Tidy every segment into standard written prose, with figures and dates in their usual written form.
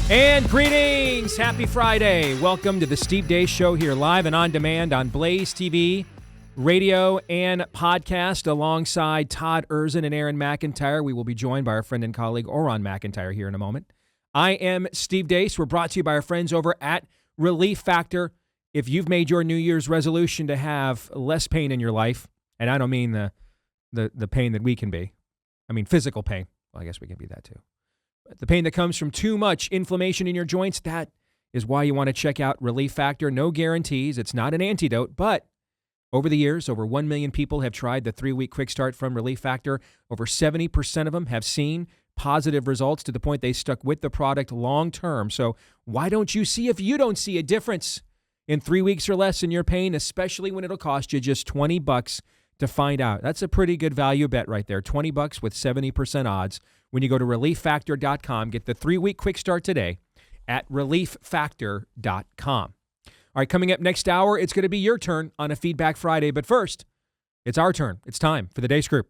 And greetings! Happy Friday. Welcome to the Steve Deace Show here live and on demand on BlazeTV, radio, and podcast alongside Todd Erzin and Auron MacIntyre. We will be joined by our friend and colleague Auron MacIntyre here in a moment. I am Steve Deace. We're brought to you by our friends over at Relief Factor. If you've made your New Year's resolution to have less pain in your life, and I don't mean the pain that we can be, I mean physical pain. Well, I guess we can be that too. The pain that comes from too much inflammation in your joints, that is why you want to check out Relief Factor. No guarantees. It's not an antidote, but over the years, over 1 million people have tried the 3-week quick start from Relief Factor. Over 70% of them have seen positive results to the point they stuck with the product long term. So why don't you see if you don't see a difference in 3 weeks or less in your pain, especially when it'll cost you just $20 to find out? That's a pretty good value bet right there. $20 with 70% odds. When you go to relieffactor.com, get the 3-week quick start today at relieffactor.com. All right, coming up next hour, it's going to be your turn on a Feedback Friday. But first, it's our turn. It's time for the Deace Group.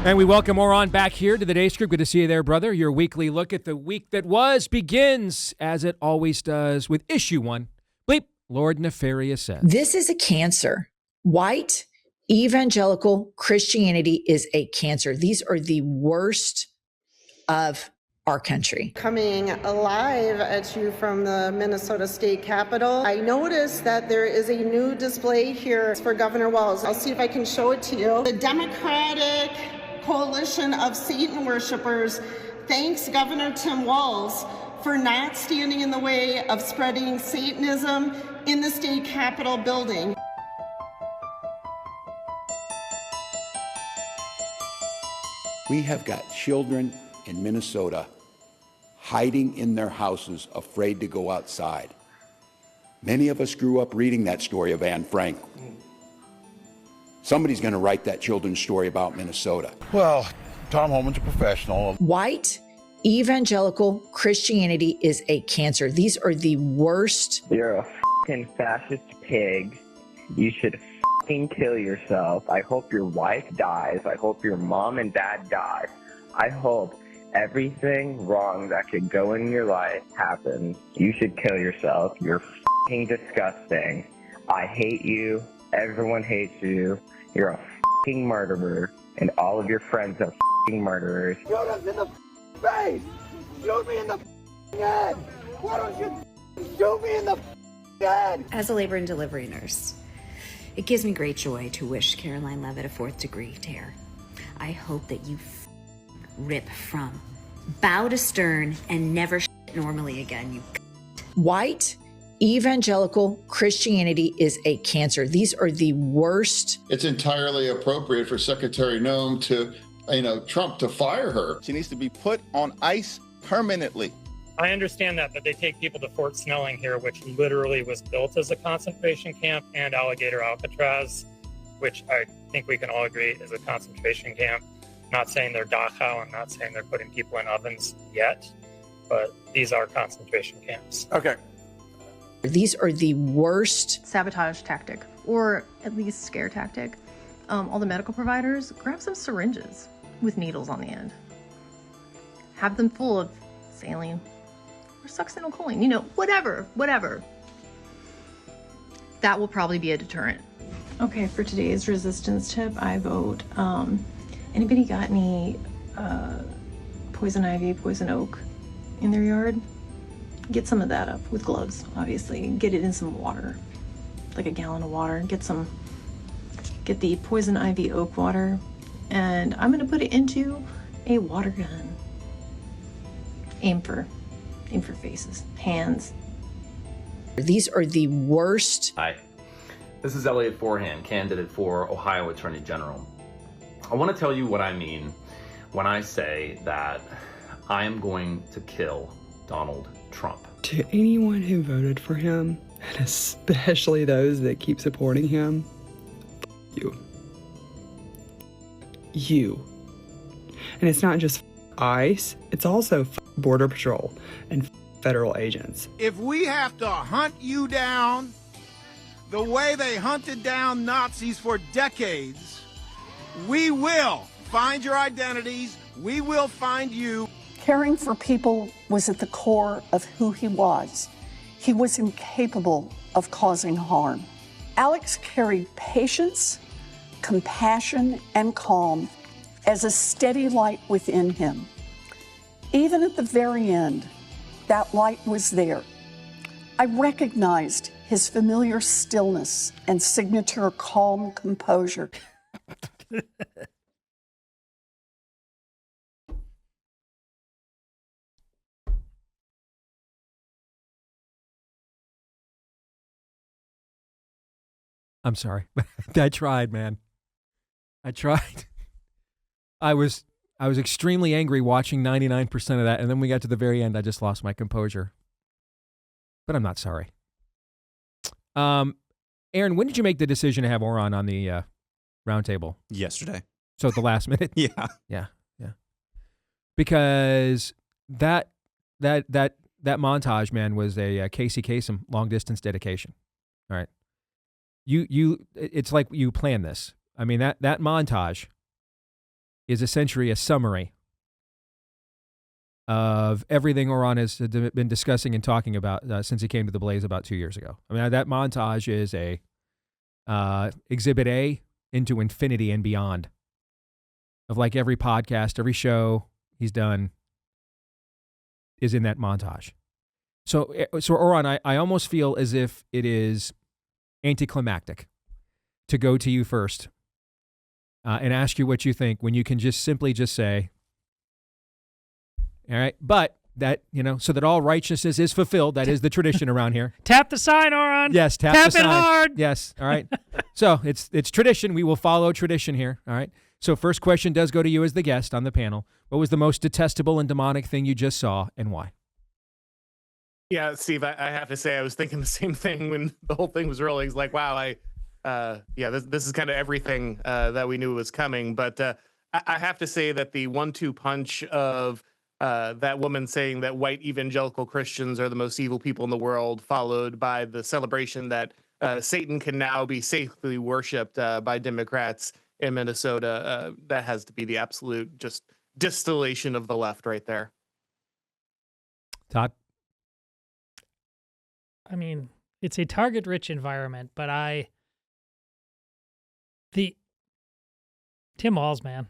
And we welcome Auron back here to the Deace Group. Good to see you there, brother. Your weekly look at the week that was begins, as it always does, with issue 1. Bleep, Lord Nefarious says. This is a cancer. White evangelical Christianity is a cancer. These are the worst of our country. Coming live at you from the Minnesota State Capitol. I noticed that there is a new display here for Governor Walz. I'll see if I can show it to you. The Democratic Coalition of Satan Worshippers thanks Governor Tim Walz for not standing in the way of spreading Satanism in the state capitol building. We have got children in Minnesota hiding in their houses, afraid to go outside. Many of us grew up reading that story of Anne Frank. Somebody's going to write that children's story about Minnesota. Well, Tom Holman's a professional. White evangelical Christianity is a cancer. These are the worst. You're a fucking fascist pig. You should fucking kill yourself. I hope your wife dies. I hope your mom and dad die. I hope everything wrong that could go in your life happens. You should kill yourself. You're fucking disgusting. I hate you. Everyone hates you. You're a fucking murderer. And all of your friends are fucking murderers. Shoot us in the face! Shoot me in the head! Why don't you shoot me in the head? As a labor and delivery nurse, it gives me great joy to wish Caroline Levitt a 4th-degree tear. I hope that you rip from bow to stern and never normally again, you White evangelical Christianity is a cancer. These are the worst. It's entirely appropriate for Secretary Noem to, Trump to fire her. She needs to be put on ice permanently. I understand that, but they take people to Fort Snelling here, which literally was built as a concentration camp, and Alligator Alcatraz, which I think we can all agree is a concentration camp. I'm not saying they're Dachau. I'm not saying they're putting people in ovens yet, but these are concentration camps. Okay. These are the worst. Sabotage tactic, or at least scare tactic. All the medical providers, grab some syringes with needles on the end. Have them full of saline or succinylcholine, whatever. That will probably be a deterrent. Okay, for today's resistance tip, I vote, anybody got any poison ivy, poison oak in their yard? Get some of that up with gloves, obviously. Get it in some water, like a gallon of water. Get the poison ivy oak water, and I'm gonna put it into a water gun. Aim for faces, hands. These are the worst. Hi, this is Elliot Forehand, candidate for Ohio Attorney General. I want to tell you what I mean when I say that I am going to kill Donald Trump. To anyone who voted for him, and especially those that keep supporting him, you. And it's not just ICE, it's also Border Patrol and federal agents. If we have to hunt you down the way they hunted down Nazis for decades, we will find your identities. We will find you. Caring for people was at the core of who he was. He was incapable of causing harm. Alex carried patience, compassion, and calm as a steady light within him. Even at the very end, that light was there. I recognized his familiar stillness and signature calm composure. I'm sorry. I tried, man. I tried. I was extremely angry watching 99% of that, and then we got to the very end, I just lost my composure. But I'm not sorry. Aaron, when did you make the decision to have Auron on the roundtable? Yesterday. So at the last minute? Yeah. Yeah. Because that montage, man, was a Casey Kasem long distance dedication. All right. It's like you planned this. I mean, that montage is essentially a summary of everything Auron has been discussing and talking about since he came to the Blaze about 2 years ago. I mean, that montage is a exhibit A into infinity and beyond of like every podcast, every show he's done is in that montage. So Auron, I almost feel as if it is anticlimactic to go to you first and ask you what you think when you can just simply say, all right, but that, so that all righteousness is fulfilled. That is the tradition around here. Tap the sign, Auron. Yes, tap the sign. It hard. Yes, all right. So it's tradition. We will follow tradition here, all right? So first question does go to you as the guest on the panel. What was the most detestable and demonic thing you just saw, and why? Yeah, Steve, I have to say I was thinking the same thing when the whole thing was rolling. It's like, wow, this is kind of everything that we knew was coming. But I have to say that the 1-2 punch of that woman saying that white evangelical Christians are the most evil people in the world, followed by the celebration that Satan can now be safely worshipped by Democrats in Minnesota, that has to be the absolute just distillation of the left right there. Todd? I mean, it's a target-rich environment, but Tim Walz, man,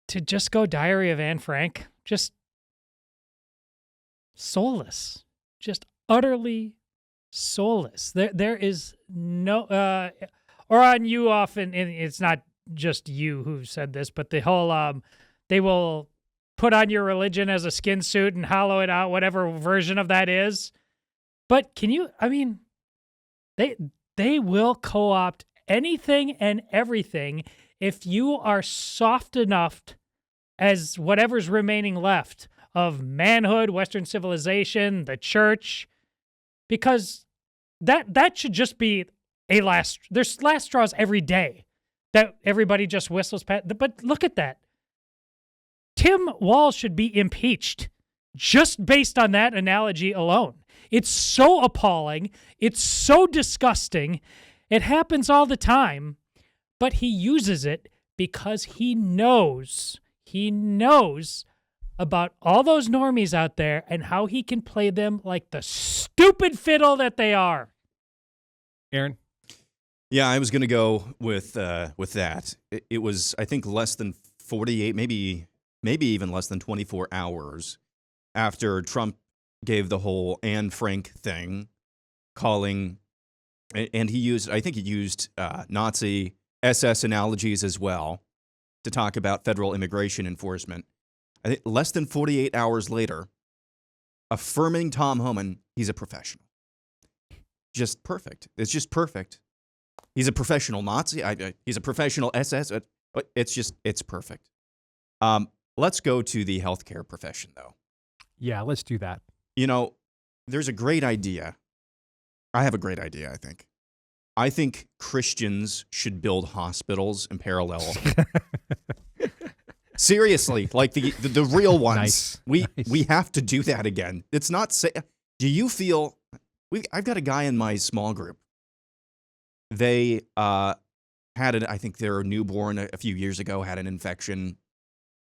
to just go Diary of Anne Frank, just soulless, just utterly soulless. There is no, Auron, you often, and it's not just you who said this, but the whole, they will put on your religion as a skin suit and hollow it out, whatever version of that is. But they will co-opt anything and everything if you are soft enough as whatever's remaining left of manhood, Western civilization, the church, because that should just be there's last straws every day that everybody just whistles past. But look at that. Tim Walz should be impeached just based on that analogy alone. It's so appalling. It's so disgusting. It happens all the time, but he uses it because he knows about all those normies out there and how he can play them like the stupid fiddle that they are. Aaron? Yeah, I was going to go with that. It was, I think, less than 48, maybe even less than 24 hours after Trump gave the whole Anne Frank thing, calling, and he used Nazi SS analogies as well to talk about federal immigration enforcement. I think less than 48 hours later, affirming Tom Homan, he's a professional. Just perfect. It's just perfect. He's a professional Nazi. He's a professional SS. It's perfect. Let's go to the healthcare profession, though. Yeah, let's do that. There's a great idea. I have a great idea, I think. I think Christians should build hospitals in parallel Seriously, like the real ones. Nice. We have to do that again. It's not safe. Do you feel? I've got a guy in my small group. They had I think their newborn a few years ago had an infection.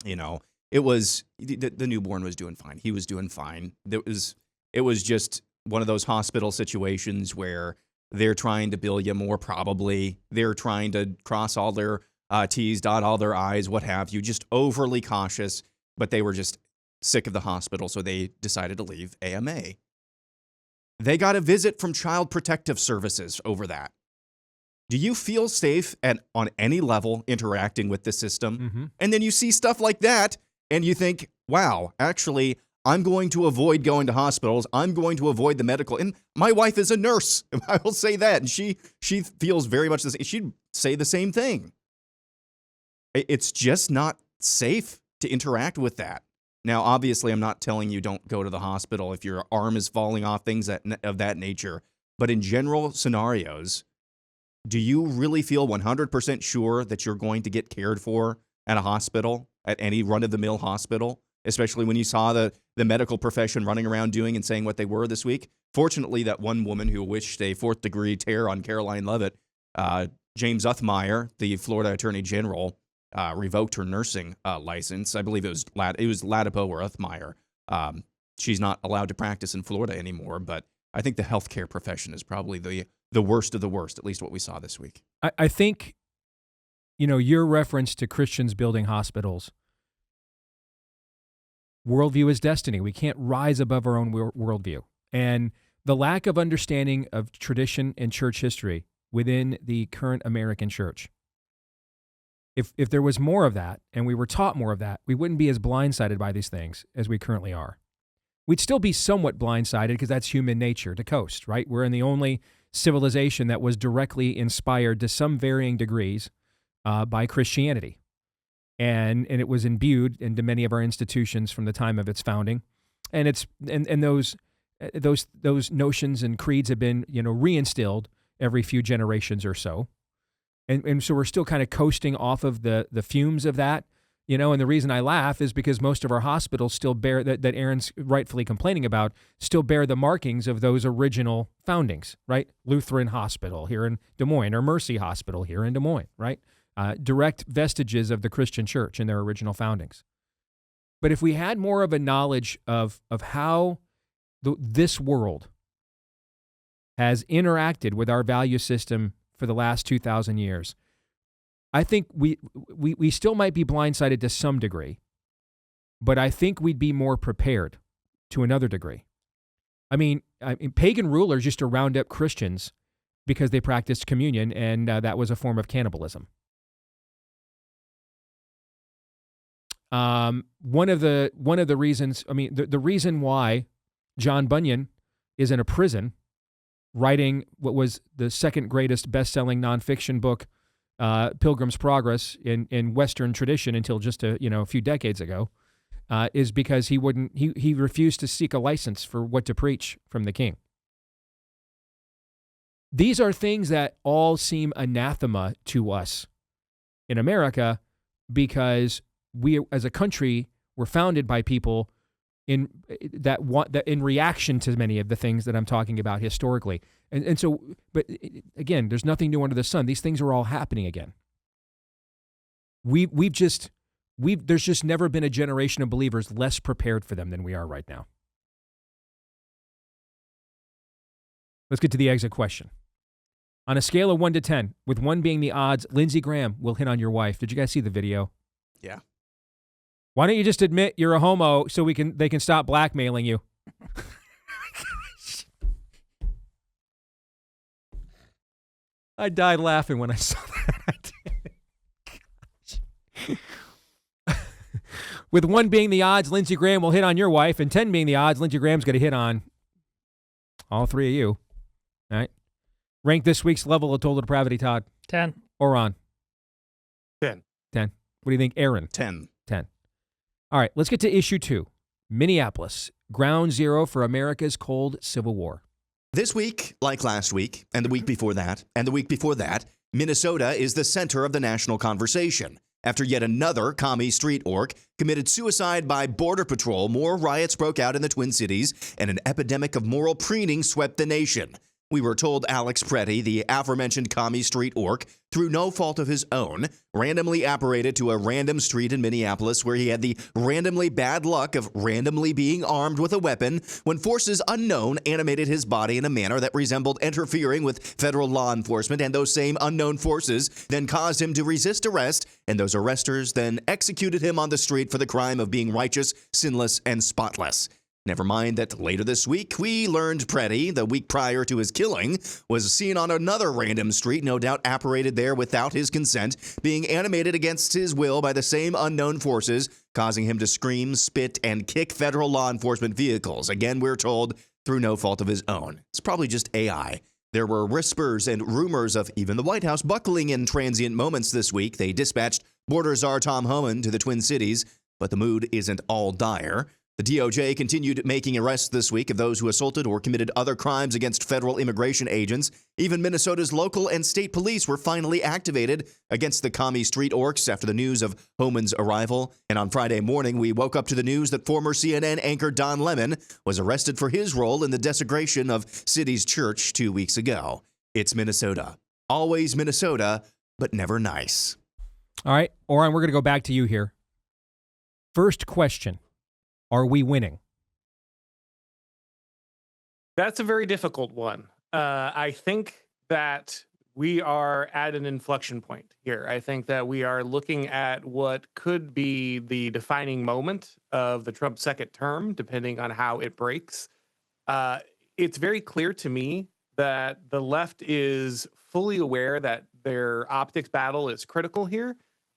You know, it was the newborn was doing fine. He was doing fine. It was just one of those hospital situations where they're trying to bill you more. Probably they're trying to cross all their T's, dot all their I's, what have you. Just overly cautious. But they were just sick of the hospital, so they decided to leave AMA. They got a visit from Child Protective Services over that. Do you feel safe on any level interacting with the system? Mm-hmm. And then you see stuff like that, and you think, wow, actually, I'm going to avoid going to hospitals. I'm going to avoid the medical. And my wife is a nurse. I will say that. And she feels very much the same. She'd say the same thing. It's just not safe to interact with that. Now, obviously, I'm not telling you don't go to the hospital if your arm is falling off, things of that nature. But in general scenarios, do you really feel 100% sure that you're going to get cared for at a hospital, at any run-of-the-mill hospital, especially when you saw the medical profession running around doing and saying what they were this week? Fortunately, that one woman who wished a fourth-degree tear on Caroline Leavitt, James Uthmeyer, the Florida Attorney General, revoked her nursing license. I believe it was Latipo or Uthmeyer. She's not allowed to practice in Florida anymore, but I think the healthcare profession is probably the worst of the worst, at least what we saw this week. I think, your reference to Christians building hospitals, worldview is destiny. We can't rise above our own worldview. And the lack of understanding of tradition and church history within the current American church. If there was more of that, and we were taught more of that, we wouldn't be as blindsided by these things as we currently are. We'd still be somewhat blindsided because that's human nature to coast, right? We're in the only civilization that was directly inspired to some varying degrees by Christianity. And it was imbued into many of our institutions from the time of its founding. And those notions and creeds have been, reinstilled every few generations or so. And so we're still kind of coasting off of the fumes of that, and the reason I laugh is because most of our hospitals still bear, that Aaron's rightfully complaining about, still bear the markings of those original foundings, right? Lutheran Hospital here in Des Moines, or Mercy Hospital here in Des Moines, right? Direct vestiges of the Christian church in their original foundings. But if we had more of a knowledge of how this world has interacted with our value system for the last 2,000 years, I think we still might be blindsided to some degree, but I think we'd be more prepared to another degree. I mean, pagan rulers used to round up Christians because they practiced communion, and that was a form of cannibalism. One of the reasons, the reason why John Bunyan is in a prison writing what was the second greatest best-selling nonfiction book, Pilgrim's Progress, in Western tradition until just a few decades ago, is because he refused to seek a license for what to preach from the king. These are things that all seem anathema to us in America because we, as a country, were founded by people in reaction to many of the things that I'm talking about historically. And so, but again, there's nothing new under the sun. These things are all happening again. There's just never been a generation of believers less prepared for them than we are right now. Let's get to the exit question. On a scale of 1 to 10, with 1 being the odds Lindsey Graham will hit on your wife. Did you guys see the video? Yeah. Why don't you just admit you're a homo so they can stop blackmailing you? I died laughing when I saw that. With 1 being the odds Lindsey Graham will hit on your wife, and 10 being the odds Lindsey Graham's going to hit on all 3 of you. All right. Rank this week's level of total depravity, Todd. 10. Oron. 10. 10. What do you think, Aaron? 10. 10. All right, let's get to issue 2. Minneapolis, ground zero for America's cold civil war. This week, like last week, and the week before that, and the week before that, Minnesota is the center of the national conversation. After yet another commie street orc committed suicide by Border Patrol, more riots broke out in the Twin Cities, and an epidemic of moral preening swept the nation. We were told Alex Pretty, the aforementioned commie street orc, through no fault of his own, randomly apparated to a random street in Minneapolis where he had the randomly bad luck of randomly being armed with a weapon when forces unknown animated his body in a manner that resembled interfering with federal law enforcement, and those same unknown forces then caused him to resist arrest, and those arresters then executed him on the street for the crime of being righteous, sinless, and spotless. Never mind that later this week, we learned Pretty, the week prior to his killing, was seen on another random street, no doubt apparated there without his consent, being animated against his will by the same unknown forces, causing him to scream, spit, and kick federal law enforcement vehicles. Again, we're told, through no fault of his own. It's probably just AI. There were whispers and rumors of even the White House buckling in transient moments this week. They dispatched border czar Tom Homan to the Twin Cities, but the mood isn't all dire. The DOJ continued making arrests this week of those who assaulted or committed other crimes against federal immigration agents. Even Minnesota's local and state police were finally activated against the commie street orcs after the news of Homan's arrival. And on Friday morning, we woke up to the news that former CNN anchor Don Lemon was arrested for his role in the desecration of City's church 2 weeks ago. It's Minnesota. Always Minnesota, but never nice. All right, Auron, we're going to go back to you here. First question. Are we winning? That's a very difficult one. I think that we are at an inflection point here. I think that we are looking at what could be the defining moment of the Trump second term, depending on how it breaks. It's very clear to me that the left is fully aware that their optics battle is critical here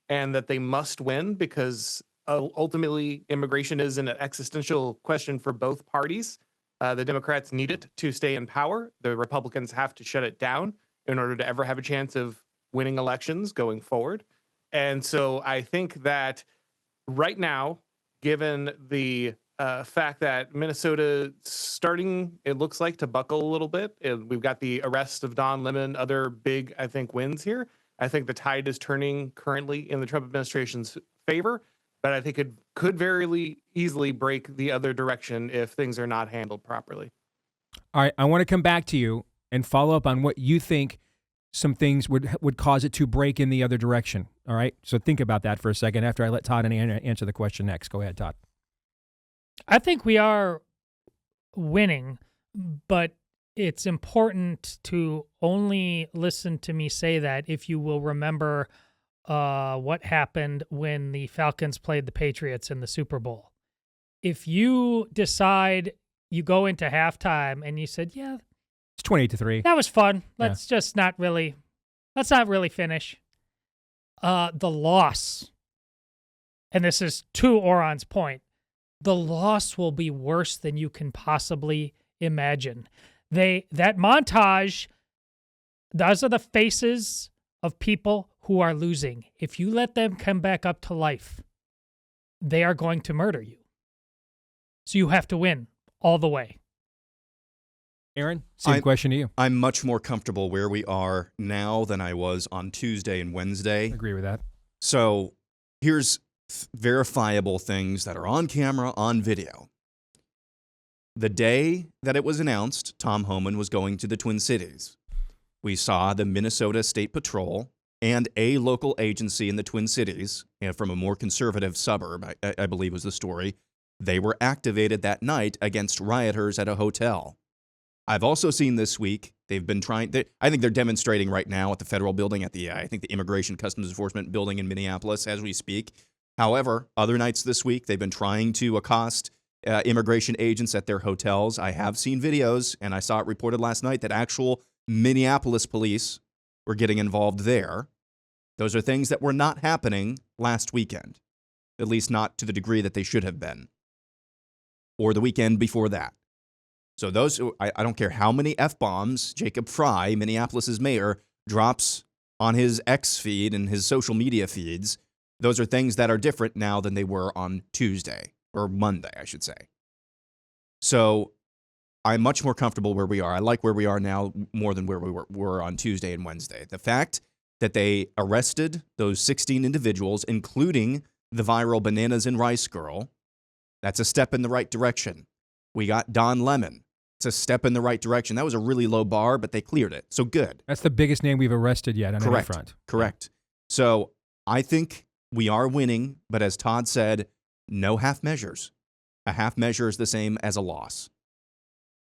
and that they must win because ultimately, immigration is an existential question for both parties. The Democrats need it to stay in power. The Republicans have to shut it down in order to ever have a chance of winning elections going forward. And so I think that right now, given the fact that Minnesota starting, it looks like, to buckle a little bit, we've got the arrest of Don Lemon, other big, I think, wins here. I think the tide is turning currently in the Trump administration's favor. But I think it could very easily break the other direction if things are not handled properly. All right, I want to come back to you and follow up on what you think some things would cause it to break in the other direction. All right, so think about that for a second after I let Todd and Anna answer the question next. Go ahead, Todd. I think we are winning, but it's important to only listen to me say that if you will remember what happened when the Falcons played the Patriots in the Super Bowl. If you decide you go into halftime and you said, yeah, it's 28-3. That was fun. Let's not really finish. The loss, and this is to Auron's point, the loss will be worse than you can possibly imagine. That montage, those are the faces of people who are losing. If you let them come back up to life, they are going to murder you. So you have to win all the way. Aaron, same question to you. I'm much more comfortable where we are now than I was on Tuesday and Wednesday. I agree with that. So here's verifiable things that are on camera, on video. The day that it was announced Tom Homan was going to the Twin Cities, we saw the Minnesota State Patrol and a local agency in the Twin Cities, from a more conservative suburb, I believe was the story, they were activated that night against rioters at a hotel. I've also seen this week, they've been trying, I think they're demonstrating right now at the federal building at the, I think the Immigration Customs Enforcement building in Minneapolis as we speak. However, other nights this week, they've been trying to accost immigration agents at their hotels. I have seen videos, and I saw it reported last night that actual Minneapolis police were getting involved there. Those are things that were not happening last weekend, at least not to the degree that they should have been, or the weekend before that. So those, I don't care how many F-bombs Jacob Fry, Minneapolis's mayor, drops on his X feed and his social media feeds. Those are things that are different now than they were on Tuesday, or Monday, I should say. So I'm much more comfortable where we are. I like where we are now more than where we were on Tuesday and Wednesday. The fact that they arrested those 16 individuals, including the viral bananas and rice girl. That's a step in the right direction. We got Don Lemon. It's a step in the right direction. That was a really low bar, but they cleared it. So good. That's the biggest name we've arrested yet on any front. Correct. So I think we are winning, but as Todd said, no half measures. A half measure is the same as a loss.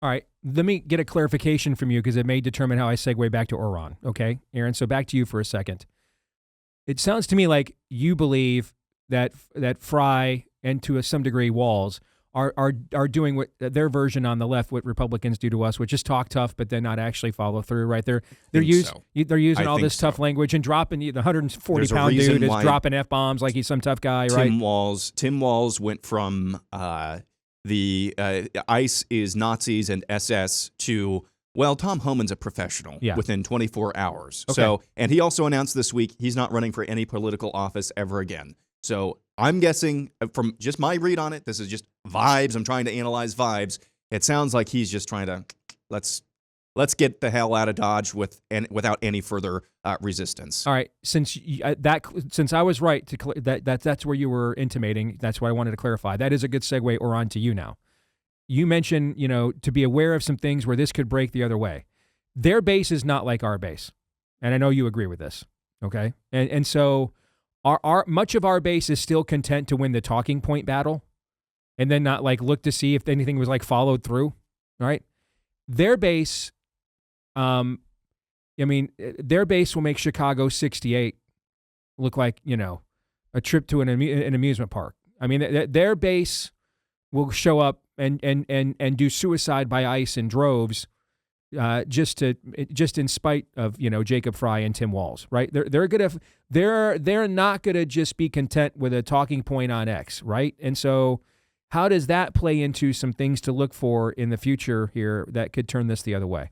All right, let me get a clarification from you because it may determine how I segue back to Auron. Okay, Aaron, so back to you for a second. It sounds to me like you believe that Fry and to some degree Walz are doing what their version on the left, what Republicans do to us, which is talk tough, but then not actually follow through. Right? They're using all this tough language and dropping the 140-pound dude is dropping F-bombs like he's some tough guy. Tim Walz went from the ICE is Nazis and SS to, well, Tom Homan's a professional within 24 hours. Okay. So, and he also announced this week he's not running for any political office ever again. So I'm guessing from just my read on it, this is just vibes. I'm trying to analyze vibes. It sounds like he's just trying to let's get the hell out of Dodge without any further resistance. All right, since I was right that's where you were intimating. That's why I wanted to clarify. That is a good segue. Or on to you now. You mentioned to be aware of some things where this could break the other way. Their base is not like our base, and I know you agree with this. Okay, and so. Our much of our base is still content to win the talking point battle and then not look to see if anything was followed through, right? Their base, their base will make Chicago 68 look like, a trip to an amusement park. I mean, their base will show up and do suicide by ICE in droves just in spite of Jacob Fry and Tim Walz, right? They're not gonna just be content with a talking point on X, right? And so, how does that play into some things to look for in the future here that could turn this the other way?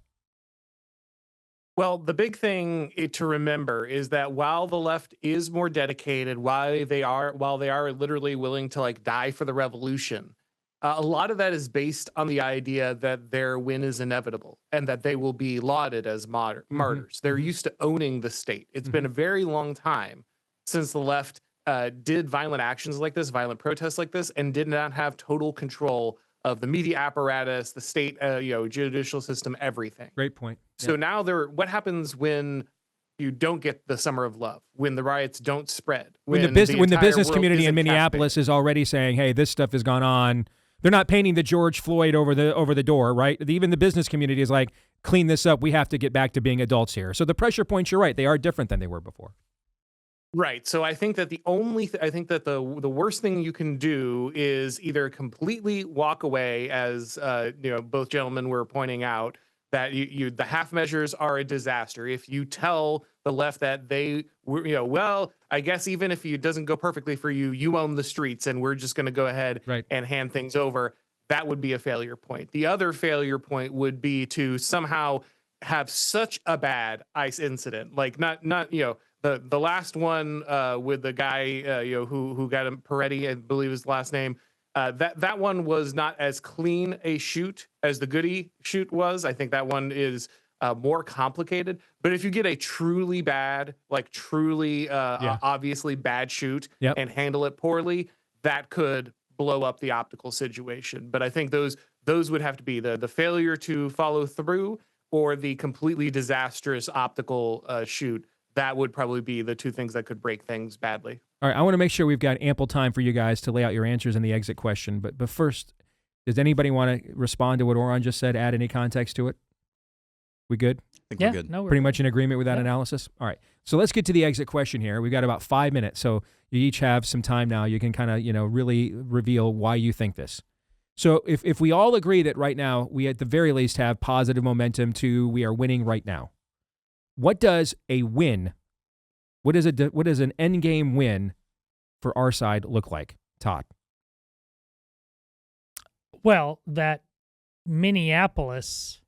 Well, the big thing to remember is that while the left is more dedicated, while they are literally willing to die for the revolution. A lot of that is based on the idea that their win is inevitable and that they will be lauded as martyrs. They're used to owning the state. It's been a very long time since the left did violent actions like this, violent protests like this, and did not have total control of the media apparatus, the state, judicial system, everything. Great point. So now what happens when you don't get the summer of love, when the riots don't spread, when the business community in Minneapolis is already saying, hey, this stuff has gone on. They're not painting the George Floyd over the door, right? Even the business community is like, clean this up. We have to get back to being adults here. So the pressure points, you're right, they are different than they were before. Right. So I think that the worst thing you can do is either completely walk away, as both gentlemen were pointing out, that the half measures are a disaster. If you tell the left that they were, well, I guess even if it doesn't go perfectly for you, you own the streets and we're just going to go ahead and hand things over, that would be a failure point. The other failure point would be to somehow have such a bad ICE incident, like not the last one with the guy who got him, Peretti, I believe his last name. That one was not as clean a shoot as the Goody shoot was. I think that one is more complicated. But if you get a truly bad, obviously bad shoot and handle it poorly, that could blow up the optical situation. But I think those would have to be the failure to follow through or the completely disastrous optical shoot. That would probably be the two things that could break things badly. All right, I want to make sure we've got ample time for you guys to lay out your answers in the exit question. But first, does anybody want to respond to what Auron just said, add any context to it? We good? I think we're good. No, we're pretty much in agreement with that analysis? All right, so let's get to the exit question here. We've got about 5 minutes, so you each have some time now. You can kind of, really reveal why you think this. So if we all agree that right now we at the very least have positive momentum we are winning right now, what does a win, what does an end game win for our side look like, Todd? Well, that Minneapolis,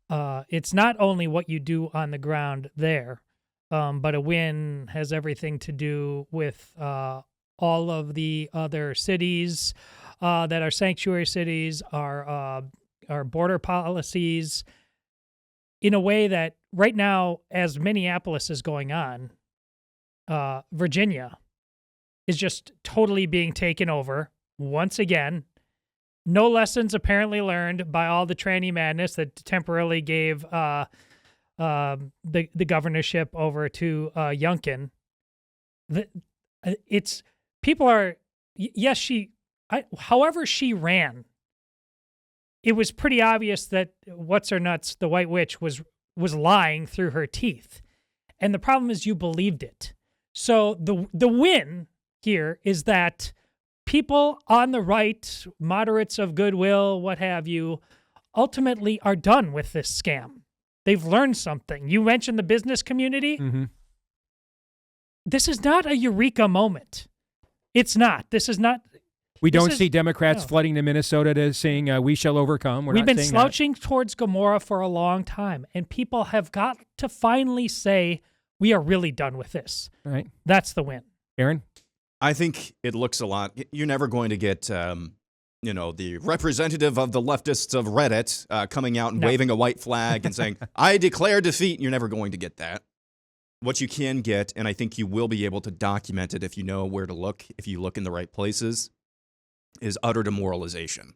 it's not only what you do on the ground there, but a win has everything to do with all of the other cities that are sanctuary cities, our border policies. in a way that right now, as Minneapolis is going on, Virginia is just totally being taken over once again. No lessons apparently learned by all the tranny madness that temporarily gave the governorship over to Youngkin. It's people are yes, however she ran, it was pretty obvious that what's her nuts, the White Witch, was lying through her teeth, and the problem is you believed it. So the win here is that people on the right, moderates of goodwill, what have you, ultimately are done with this scam. They've learned something. You mentioned the business community. Mm-hmm. This is not a eureka moment. It's not. This is not. We don't see Democrats flooding to Minnesota to sing "We Shall Overcome." We've been slouching towards Gomorrah for a long time, and people have got to finally say, we are really done with this. Right. That's the win. Aaron? I think it looks a lot. You're never going to get, the representative of the leftists of Reddit coming out and waving a white flag and saying, I declare defeat. You're never going to get that. What you can get, and I think you will be able to document it if you know where to look, if you look in the right places, is utter demoralization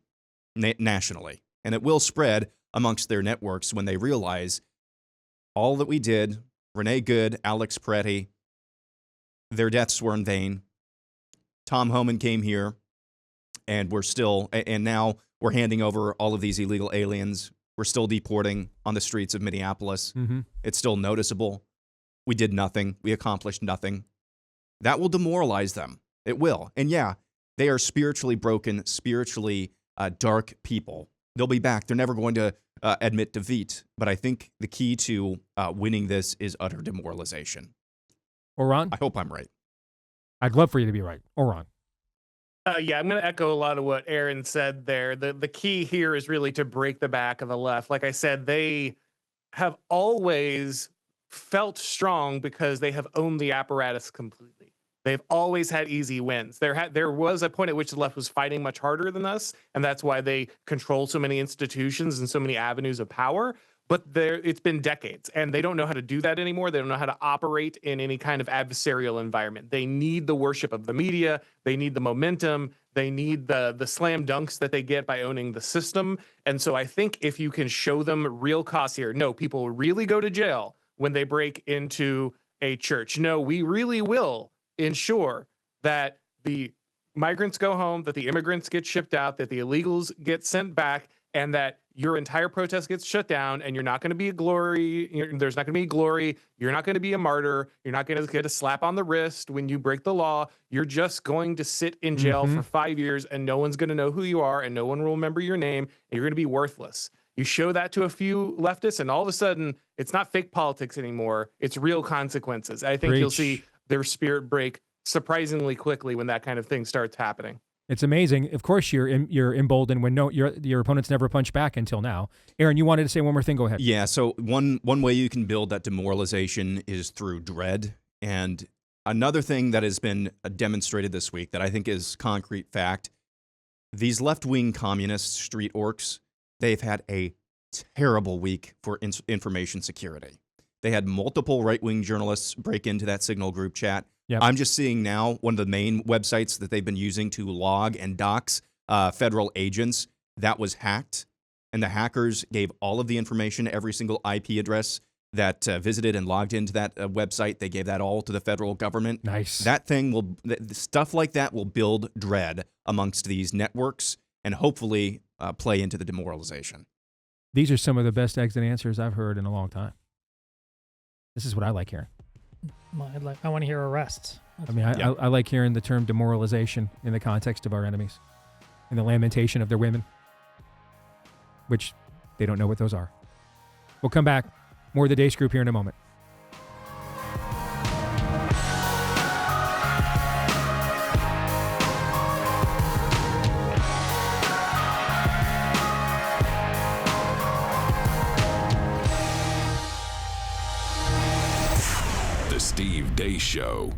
nationally. And it will spread amongst their networks when they realize all that we did, Renee Good, Alex Pretty, their deaths were in vain. Tom Homan came here, and now we're handing over all of these illegal aliens. We're still deporting on the streets of Minneapolis. Mm-hmm. It's still noticeable. We did nothing. We accomplished nothing. That will demoralize them. It will. And yeah, they are spiritually broken, spiritually dark people. They'll be back. They're never going to admit defeat. But I think the key to winning this is utter demoralization. Auron? I hope I'm right. I'd love for you to be right. Auron? Yeah, I'm going to echo a lot of what Aaron said there. The key here is really to break the back of the left. Like I said, they have always felt strong because they have owned the apparatus completely. They've always had easy wins. There was a point at which the left was fighting much harder than us, and that's why they control so many institutions and so many avenues of power. But it's been decades, and they don't know how to do that anymore. They don't know how to operate in any kind of adversarial environment. They need the worship of the media. They need the momentum. They need the slam dunks that they get by owning the system. And so I think if you can show them real costs here, no, people really go to jail when they break into a church. No, we really will ensure that the migrants go home, that the immigrants get shipped out, that the illegals get sent back, and that your entire protest gets shut down, and you're not going to be a glory. There's not going to be glory. You're not going to be a martyr. You're not going to get a slap on the wrist when you break the law. You're just going to sit in jail for 5 years, and no one's going to know who you are, and no one will remember your name, and you're going to be worthless. You show that to a few leftists, and all of a sudden, it's not fake politics anymore. It's real consequences. I think you'll see their spirit break surprisingly quickly when that kind of thing starts happening. It's amazing. Of course, you're emboldened when your opponents never punch back until now. Aaron, you wanted to say one more thing. Go ahead. Yeah. So one way you can build that demoralization is through dread. And another thing that has been demonstrated this week that I think is concrete fact: these left-wing communist street orcs, they've had a terrible week for information security. They had multiple right-wing journalists break into that Signal group chat. Yep. I'm just seeing now one of the main websites that they've been using to log and dox federal agents, that was hacked. And the hackers gave all of the information, every single IP address that visited and logged into that website. They gave that all to the federal government. Nice. That thing stuff like that will build dread amongst these networks and hopefully play into the demoralization. These are some of the best exit answers I've heard in a long time. This is what I like hearing. I want to hear arrests. I like hearing the term demoralization in the context of our enemies and the lamentation of their women, which they don't know what those are. We'll come back. More of the Deace Group here in a moment. Steve Deace Show.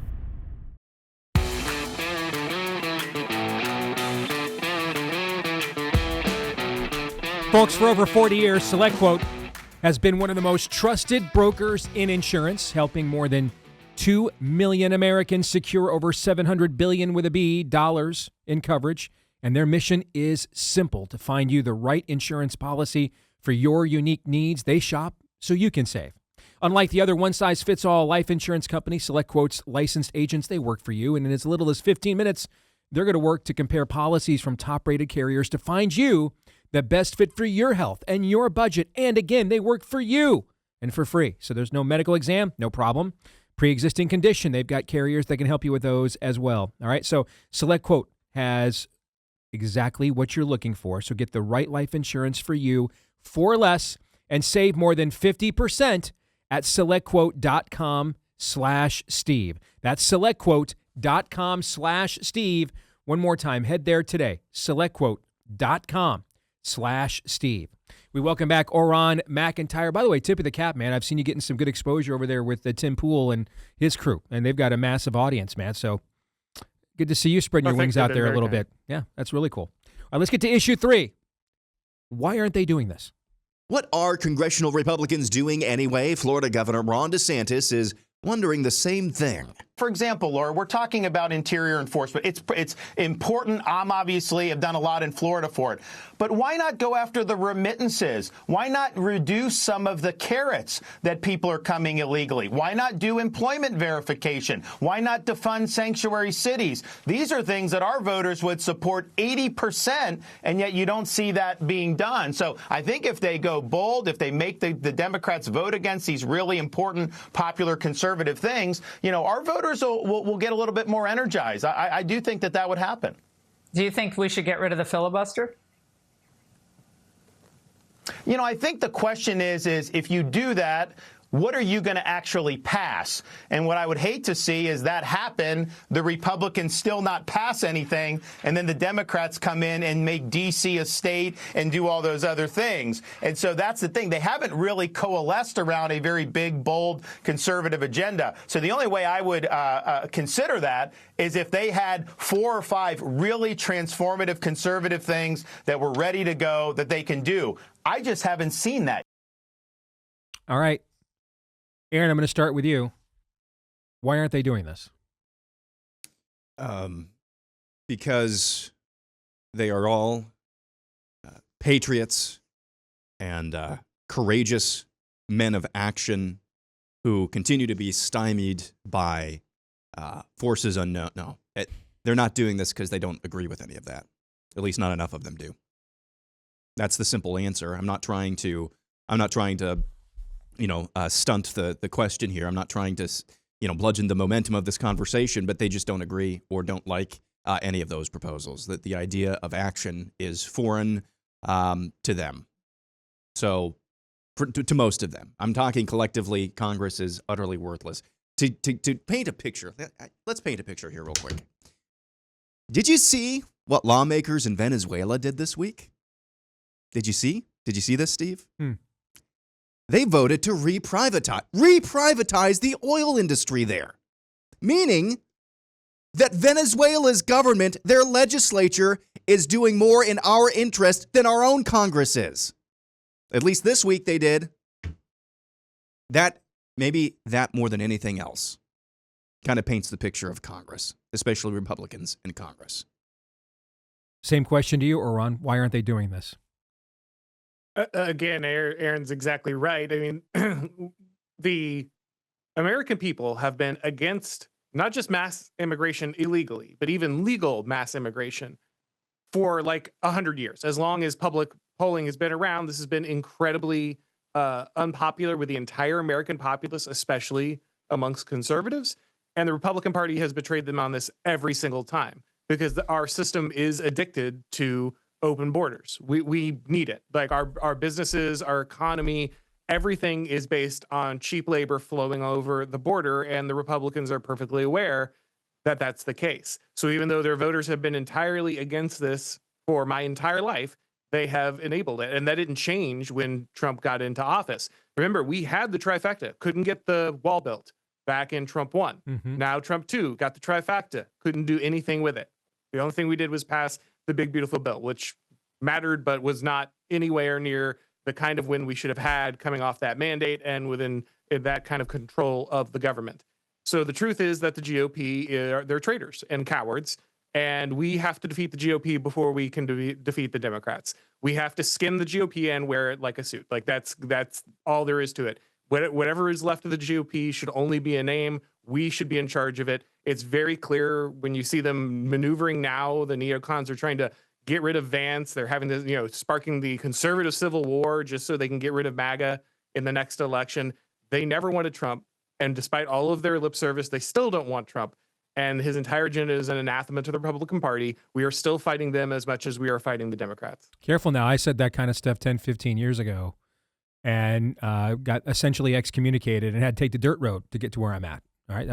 Folks, for over 40 years, Select Quote has been one of the most trusted brokers in insurance, helping more than 2 million Americans secure over $700 billion with a B dollars in coverage. And their mission is simple: to find you the right insurance policy for your unique needs. They shop so you can save. Unlike the other one-size-fits-all life insurance companies, SelectQuote's licensed agents, they work for you. And in as little as 15 minutes, they're going to work to compare policies from top-rated carriers to find you the best fit for your health and your budget. And again, they work for you and for free. So there's no medical exam, no problem. Pre-existing condition, they've got carriers that can help you with those as well. All right, so SelectQuote has exactly what you're looking for. So get the right life insurance for you for less and save more than 50% at SelectQuote.com/Steve. That's SelectQuote.com/Steve. One more time, head there today. SelectQuote.com/Steve. We welcome back Auron MacIntyre. By the way, tip of the cap, man. I've seen you getting some good exposure over there with Tim Pool and his crew, and they've got a massive audience, man. So good to see you spreading your wings out there a little bit. Yeah, that's really cool. All right, let's get to issue 3. Why aren't they doing this? What are congressional Republicans doing anyway? Florida Governor Ron DeSantis is wondering the same thing. For example, Laura, we're talking about interior enforcement. It's important. I'm obviously have done a lot in Florida for it. But why not go after the remittances? Why not reduce some of the carrots that people are coming illegally? Why not do employment verification? Why not defund sanctuary cities? These are things that our voters would support 80%, and yet you don't see that being done. So I think if they go bold, if they make the Democrats vote against these really important, popular conservative things, our voters will get a little bit more energized. I do think that would happen. Do you think we should get rid of the filibuster? I think the question is if you do that, what are you going to actually pass? And what I would hate to see is that happen, the Republicans still not pass anything, and then the Democrats come in and make D.C. a state and do all those other things. And so that's the thing. They haven't really coalesced around a very big, bold, conservative agenda. So the only way I would consider that is if they had 4 or 5 really transformative conservative things that were ready to go that they can do. I just haven't seen that. All right. Aaron, I'm going to start with you. Why aren't they doing this? Because they are all patriots and courageous men of action who continue to be stymied by forces unknown. No, they're not doing this because they don't agree with any of that. At least not enough of them do. That's the simple answer. I'm not trying to stunt the question here. I'm not trying to, bludgeon the momentum of this conversation, but they just don't agree or don't like any of those proposals. That the idea of action is foreign to them. So, to most of them, I'm talking collectively, Congress is utterly worthless. To paint a picture, let's paint a picture here real quick. Did you see what lawmakers in Venezuela did this week? Did you see this, Steve? They voted to reprivatize the oil industry there, meaning that Venezuela's government, their legislature, is doing more in our interest than our own Congress is. At least this week they did. Maybe that more than anything else kind of paints the picture of Congress, especially Republicans in Congress. Same question to you, Auron. Why aren't they doing this? Again, Aaron's exactly right. I mean, the American people have been against not just mass immigration illegally, but even legal mass immigration for like 100 years. As long as public polling has been around, this has been incredibly unpopular with the entire American populace, especially amongst conservatives. And the Republican Party has betrayed them on this every single time because our system is addicted to open borders. We need it. Like our businesses, our economy, everything is based on cheap labor flowing over the border, and the Republicans are perfectly aware that that's the case. So even though their voters have been entirely against this for my entire life, they have enabled it. And that didn't change when Trump got into office. Remember, we had the trifecta, couldn't get the wall built back in Trump 1. Mm-hmm. Now Trump 2 got the trifecta, couldn't do anything with it. The only thing we did was pass the big, beautiful bill, which mattered, but was not anywhere near the kind of win we should have had coming off that mandate and within that kind of control of the government. So the truth is that the GOP, they're traitors and cowards, and we have to defeat the GOP before we can defeat the Democrats. We have to skin the GOP and wear it like a suit. Like that's all there is to it. Whatever is left of the GOP should only be a name. We should be in charge of it. It's very clear when you see them maneuvering now. The neocons are trying to get rid of Vance. They're having this, sparking the conservative civil war just so they can get rid of MAGA in the next election. They never wanted Trump. And despite all of their lip service, they still don't want Trump. And his entire agenda is an anathema to the Republican Party. We are still fighting them as much as we are fighting the Democrats. Careful now. I said that kind of stuff 10, 15 years ago and got essentially excommunicated and had to take the dirt road to get to where I'm at. All right.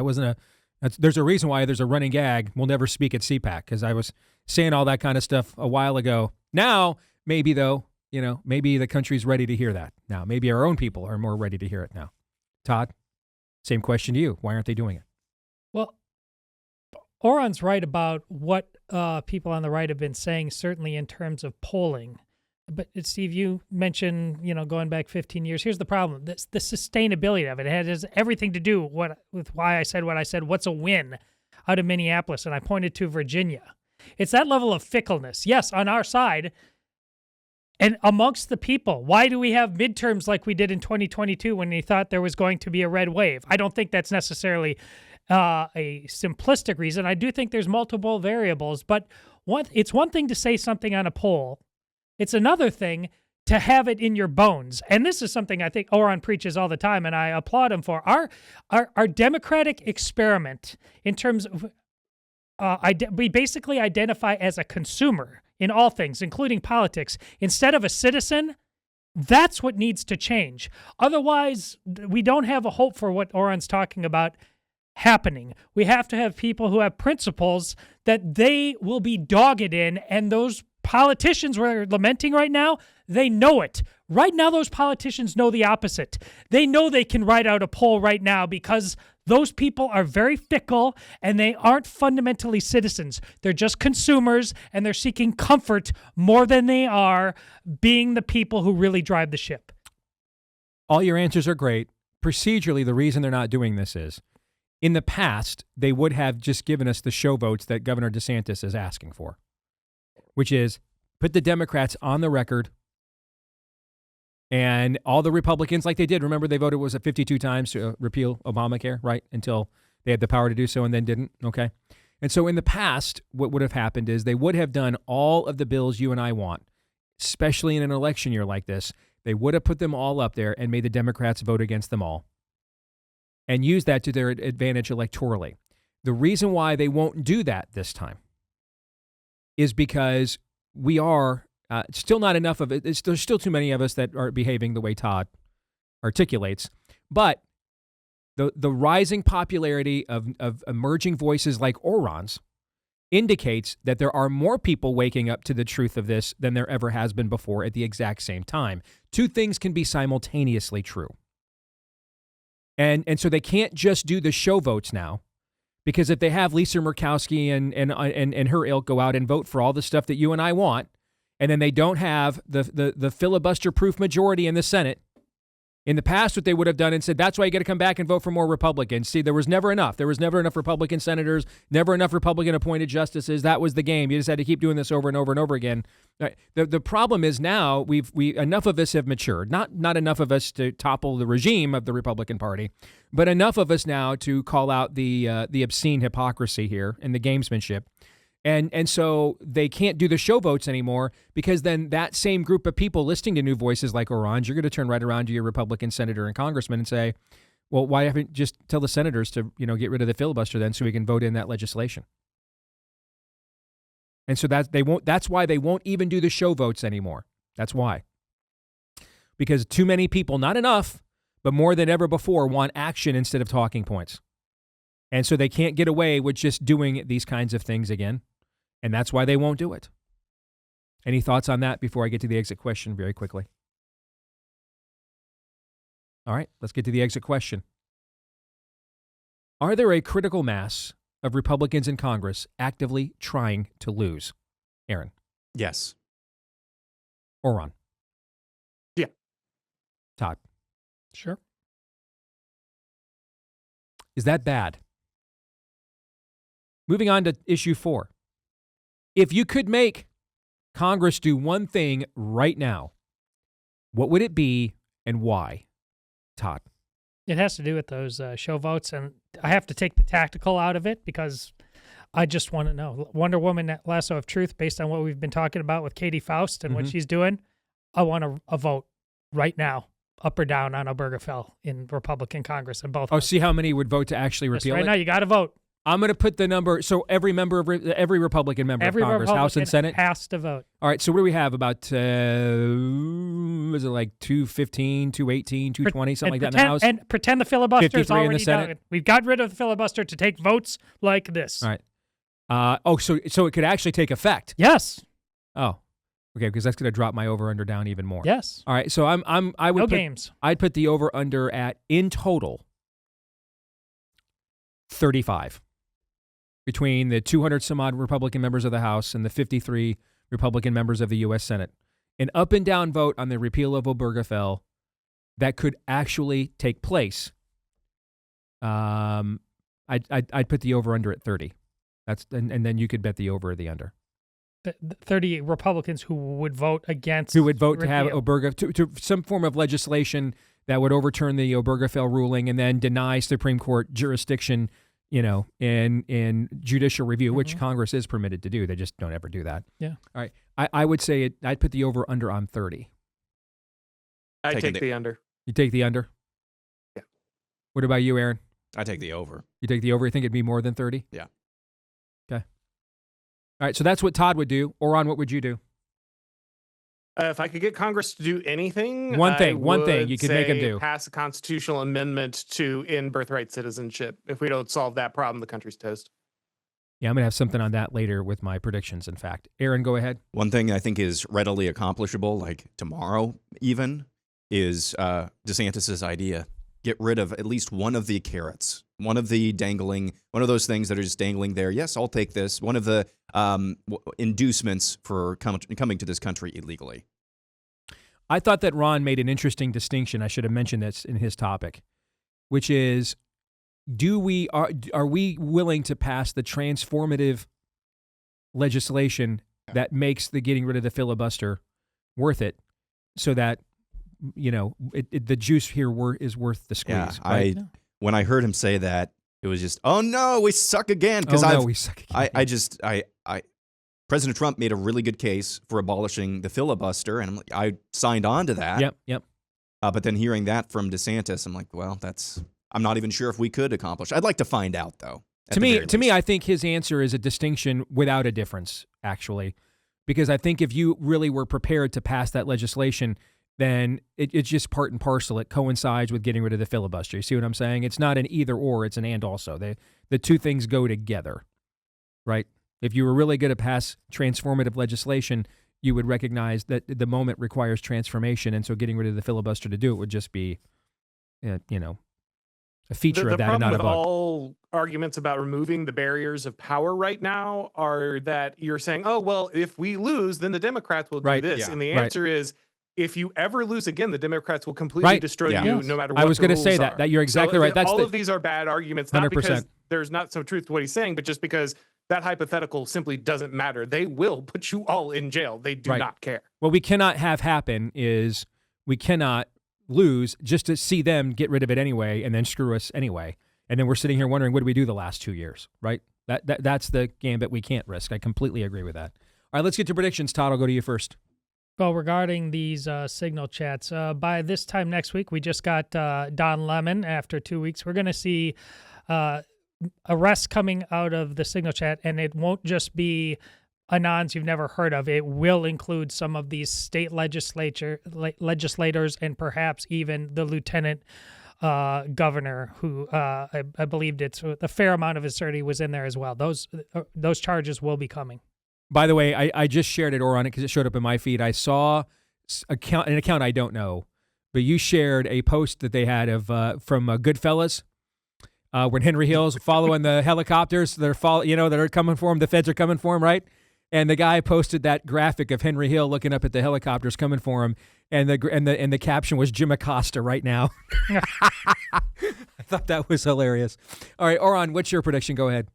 There's a reason why there's a running gag. We'll never speak at CPAC because I was saying all that kind of stuff a while ago. Now, maybe though, maybe the country's ready to hear that now. Maybe our own people are more ready to hear it now. Todd, same question to you. Why aren't they doing it? Well, Auron's right about what people on the right have been saying, certainly in terms of polling. But Steve, you mentioned, going back 15 years. Here's the problem. The sustainability of it. It has everything to do with why I said what I said. What's a win out of Minneapolis? And I pointed to Virginia. It's that level of fickleness. Yes, on our side and amongst the people. Why do we have midterms like we did in 2022 when they thought there was going to be a red wave? I don't think that's necessarily a simplistic reason. I do think there's multiple variables, but it's one thing to say something on a poll. It's another thing to have it in your bones. And this is something I think Auron preaches all the time, and I applaud him for. Our democratic experiment in terms of we basically identify as a consumer in all things, including politics, instead of a citizen. That's what needs to change. Otherwise, we don't have a hope for what Auron's talking about happening. We have to have people who have principles that they will be dogged in, and those politicians we're lamenting right now, they know it. Right now, those politicians know the opposite. They know they can write out a poll right now because those people are very fickle and they aren't fundamentally citizens. They're just consumers and they're seeking comfort more than they are being the people who really drive the ship. All your answers are great. Procedurally, the reason they're not doing this is in the past, they would have just given us the show votes that Governor DeSantis is asking for, which is put the Democrats on the record and all the Republicans, like they did. Remember, they voted, was it 52 times to repeal Obamacare, right? Until they had the power to do so and then didn't. Okay. And so in the past, what would have happened is they would have done all of the bills you and I want, especially in an election year like this. They would have put them all up there and made the Democrats vote against them all and use that to their advantage electorally. The reason why they won't do that this time is because we are still not enough of it. There's still too many of us that are behaving the way Todd articulates. But the rising popularity of emerging voices like Auron's indicates that there are more people waking up to the truth of this than there ever has been before at the exact same time. Two things can be simultaneously true. And so they can't just do the show votes now, because if they have Lisa Murkowski and her ilk go out and vote for all the stuff that you and I want, and then they don't have the filibuster-proof majority in the Senate, in the past what they would have done and said, that's why you got to come back and vote for more Republicans. See, there was never enough. There was never enough Republican senators, never enough Republican-appointed justices. That was the game. You just had to keep doing this over and over and over again. The problem is now enough of us have matured. Not enough of us to topple the regime of the Republican Party, but enough of us now to call out the obscene hypocrisy here and the gamesmanship. And so they can't do the show votes anymore, because then that same group of people listening to new voices like Auron's, you're going to turn right around to your Republican senator and congressman and say, well, why haven't just tell the senators to, get rid of the filibuster then so we can vote in that legislation? And so that's why they won't even do the show votes anymore. That's why. Because too many people, not enough, but more than ever before, want action instead of talking points. And so they can't get away with just doing these kinds of things again. And that's why they won't do it. Any thoughts on that before I get to the exit question very quickly? All right, let's get to the exit question. Are there a critical mass of Republicans in Congress actively trying to lose? Aaron? Yes. Auron? Yeah. Todd. Sure. Is that bad? Moving on to issue 4. If you could make Congress do one thing right now, what would it be and why? Todd. It has to do with those show votes, and I have to take the tactical out of it because I just want to know. Wonder Woman, Lasso of Truth, based on what we've been talking about with Katie Faust and what she's doing, I want a vote right now, up or down on Obergefell in Republican Congress in both. Oh, see how many would vote to actually repeal right it? now, you got to vote. I'm going to put the number. So every Republican member of Congress, House and Senate, has to vote. All right. So what do we have? About is it like 215, 218, 220, something like that in the House? And pretend the filibuster is 53 in already the Senate. done. We've got rid of the filibuster to take votes like this. All right. So it could actually take effect. Yes. Oh, okay. Because that's going to drop my over under down even more. Yes. All right. So I would No put, games. I'd put the over under at in total 35. Between the 200 some odd Republican members of the House and the 53 Republican members of the U.S. Senate. An up and down vote on the repeal of Obergefell that could actually take place. I'd put the over under at 30. And then you could bet the over or the under. The 30 Republicans who would vote against. Who would vote to have repeal. Obergefell, to some form of legislation that would overturn the Obergefell ruling and then deny Supreme Court jurisdiction, in judicial review, which Congress is permitted to do. They just don't ever do that. Yeah. All right. I would say I'd put the over under on 30. I take the under. You take the under? Yeah. What about you, Aaron? I take the over. You take the over? You think it'd be more than 30? Yeah. Okay. All right. So that's what Todd would do. Oron, what would you do? If I could get Congress to do anything, One I thing you would could make them say do. pass a constitutional amendment to end birthright citizenship. If we don't solve that problem, the country's toast. Yeah, I'm going to have something on that later with my predictions, in fact. Aaron, go ahead. One thing I think is readily accomplishable, like tomorrow even, is DeSantis's idea. Get rid of at least one of the carrots, one of those things that are just dangling there. Yes, I'll take this. One of the inducements for coming to this country illegally. I thought that Ron made an interesting distinction. I should have mentioned this in his topic, which is, are we willing to pass the transformative legislation that makes the getting rid of the filibuster worth it, so that the juice here is worth the squeeze? Yeah, right? When I heard him say that, it was just, oh no, we suck again. Because we suck again. President Trump made a really good case for abolishing the filibuster, and I signed on to that. Yep. But then hearing that from DeSantis, I'm like, well, I'm not even sure if we could accomplish. I'd like to find out, though. To me, I think his answer is a distinction without a difference, actually, because I think if you really were prepared to pass that legislation, then it's just part and parcel. It coincides with getting rid of the filibuster. You see what I'm saying? It's not an either or, it's an and also. The two things go together, right? If you were really going to pass transformative legislation, you would recognize that the moment requires transformation, and so getting rid of the filibuster to do it would just be, a feature of that and not a bug. The problem with all arguments about removing the barriers of power right now are that you're saying, oh, well, if we lose, then the Democrats will do this. Yeah. And the answer is, if you ever lose again, the Democrats will completely destroy you no matter what. I was going to say that you're exactly right. All of these are bad arguments, not 100%. because there's not some truth to what he's saying, but just because that hypothetical simply doesn't matter. They will put you all in jail. They do not care. What we cannot have happen is we cannot lose just to see them get rid of it anyway and then screw us anyway. And then we're sitting here wondering, what did we do the last 2 years, right? That's the gambit we can't risk. I completely agree with that. All right, let's get to predictions. Todd, I'll go to you first. Well, regarding these signal chats, by this time next week, we just got Don Lemon after 2 weeks. We're going to see arrests coming out of the signal chat, and it won't just be anons you've never heard of. It will include some of these state legislators and perhaps even the lieutenant governor, who I believed a fair amount of his authority was in there as well. Those charges will be coming. By the way, I just shared it on it because it showed up in my feed. I saw an account I don't know, but you shared a post that they had of from Goodfellas. When Henry Hill's following the helicopters, that are coming for him. The feds are coming for him, right? And the guy posted that graphic of Henry Hill looking up at the helicopters coming for him, and the caption was Jim Acosta right now. I thought that was hilarious. All right, Auron, what's your prediction? Go ahead.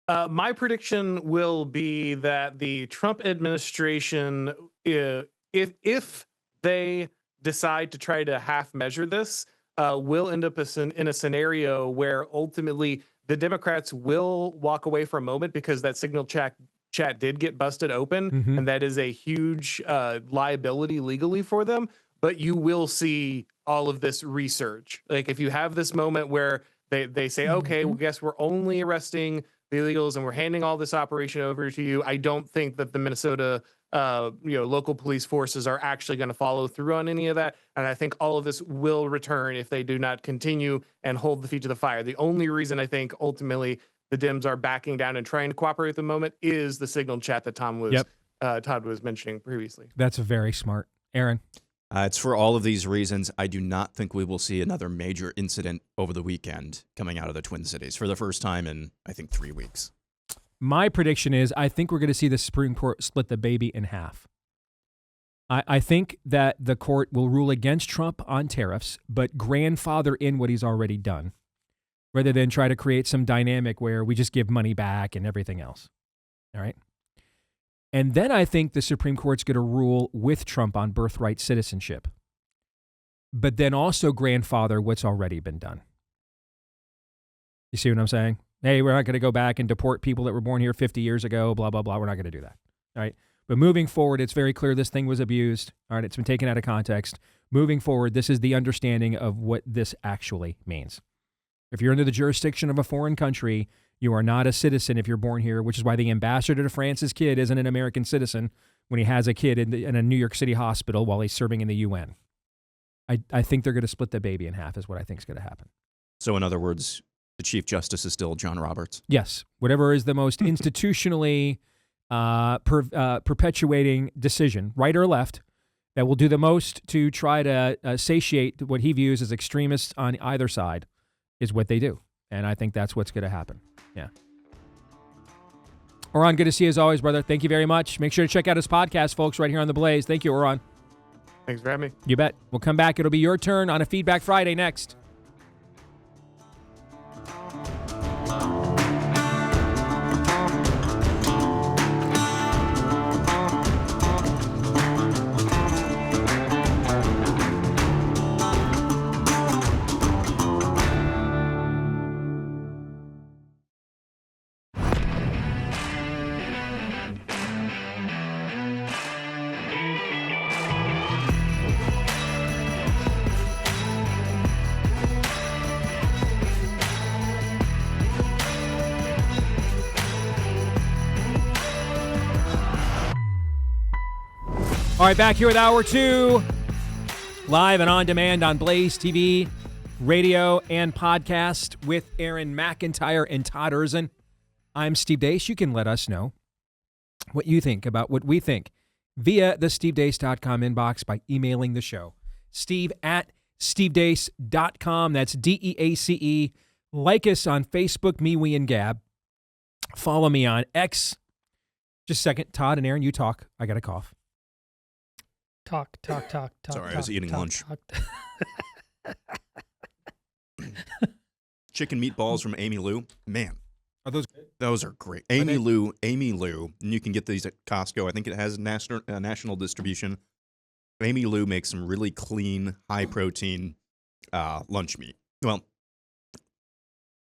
My prediction will be that the Trump administration, if they decide to try to half measure this, will end up in a scenario where ultimately the Democrats will walk away for a moment because that signal chat did get busted open, and that is a huge liability legally for them. But you will see all of this research. Like if you have this moment where they say, okay, well, guess we're only arresting the illegals and we're handing all this operation over to you. I don't think that the Minnesota local police forces are actually going to follow through on any of that. And I think all of this will return if they do not continue and hold the feet to the fire. The only reason I think ultimately the Dems are backing down and trying to cooperate at the moment is the signal chat that Todd was mentioning previously. That's very smart. Aaron? It's for all of these reasons. I do not think we will see another major incident over the weekend coming out of the Twin Cities for the first time in, I think, 3 weeks. My prediction is I think we're going to see the Supreme Court split the baby in half. I think that the court will rule against Trump on tariffs, but grandfather in what he's already done, rather than try to create some dynamic where we just give money back and everything else. All right? And then I think the Supreme Court's going to rule with Trump on birthright citizenship, but then also grandfather what's already been done. You see what I'm saying? Hey, we're not going to go back and deport people that were born here 50 years ago, blah, blah, blah. We're not going to do that. All right. But moving forward, it's very clear this thing was abused. All right. It's been taken out of context. Moving forward, this is the understanding of what this actually means. If you're under the jurisdiction of a foreign country, you are not a citizen if you're born here, which is why the ambassador to France's kid isn't an American citizen when he has a kid in a New York City hospital while he's serving in the UN. I think they're going to split the baby in half is what I think is going to happen. So in other words, the Chief Justice is still John Roberts? Yes. Whatever is the most institutionally perpetuating decision, right or left, that will do the most to try to satiate what he views as extremists on either side is what they do. And I think that's what's going to happen. Yeah. Auron, good to see you as always, brother. Thank you very much. Make sure to check out his podcast, folks, right here on The Blaze. Thank you, Auron. Thanks for having me. You bet. We'll come back. It'll be your turn on a Feedback Friday next. All right, back here with Hour 2, live and on demand on Blaze TV, radio, and podcast with Auron MacIntyre and Todd Erzin. I'm Steve Deace. You can let us know what you think about what we think via the stevedeace.com inbox by emailing the show. Steve@stevedeace.com. That's DEACE. Like us on Facebook, Me, We, and Gab. Follow me on X. Just a second. Todd and Aaron, you talk. I got a cough. Talk. Sorry, I was eating lunch. Chicken meatballs from Amy Lou. Man. Are those good? Those are great. Amy Lou. And you can get these at Costco. I think it has national distribution. Amy Lou makes some really clean, high-protein lunch meat. Well,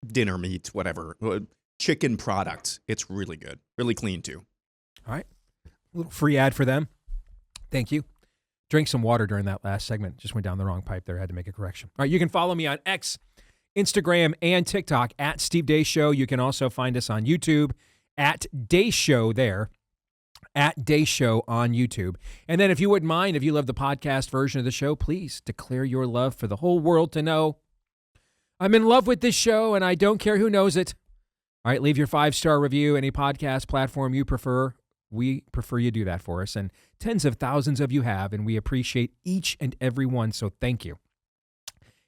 dinner meat, whatever. Chicken products. It's really good. Really clean, too. All right. A little free ad for them. Thank you. Drink some water during that last segment. Just went down the wrong pipe there. I had to make a correction. All right, you can follow me on X, Instagram, and TikTok at Steve Deace Show. You can also find us on YouTube at Deace Show there, at Deace Show on YouTube. And then if you wouldn't mind, if you love the podcast version of the show, please declare your love for the whole world to know. I'm in love with this show, and I don't care who knows it. All right, leave your 5-star review, any podcast platform you prefer. We prefer you do that for us, and tens of thousands of you have, and we appreciate each and every one, so thank you.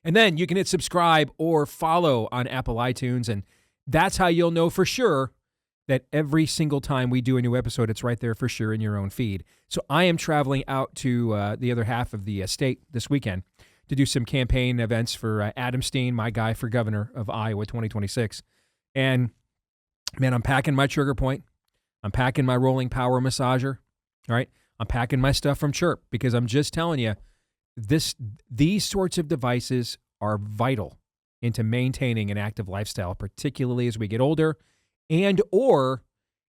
And then you can hit subscribe or follow on Apple iTunes, and that's how you'll know for sure that every single time we do a new episode, it's right there for sure in your own feed. So I am traveling out to the other half of the state this weekend to do some campaign events for Adam Steen, my guy for governor of Iowa 2026. And, man, I'm packing my trigger point. I'm packing my rolling power massager. All right? I'm packing my stuff from Chirp because I'm just telling you, these sorts of devices are vital into maintaining an active lifestyle, particularly as we get older, and or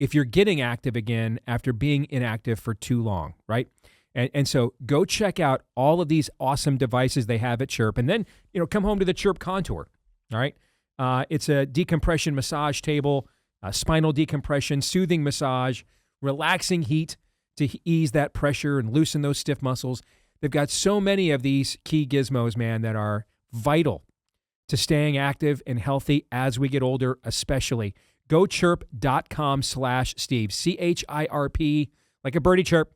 if you're getting active again after being inactive for too long, right? And so go check out all of these awesome devices they have at Chirp, and then come home to the Chirp Contour. All right, it's a decompression massage table, spinal decompression, soothing massage, relaxing heat to ease that pressure and loosen those stiff muscles. They've got so many of these key gizmos, man, that are vital to staying active and healthy as we get older, especially. Go chirp.com/Steve, CHIRP, like a birdie chirp.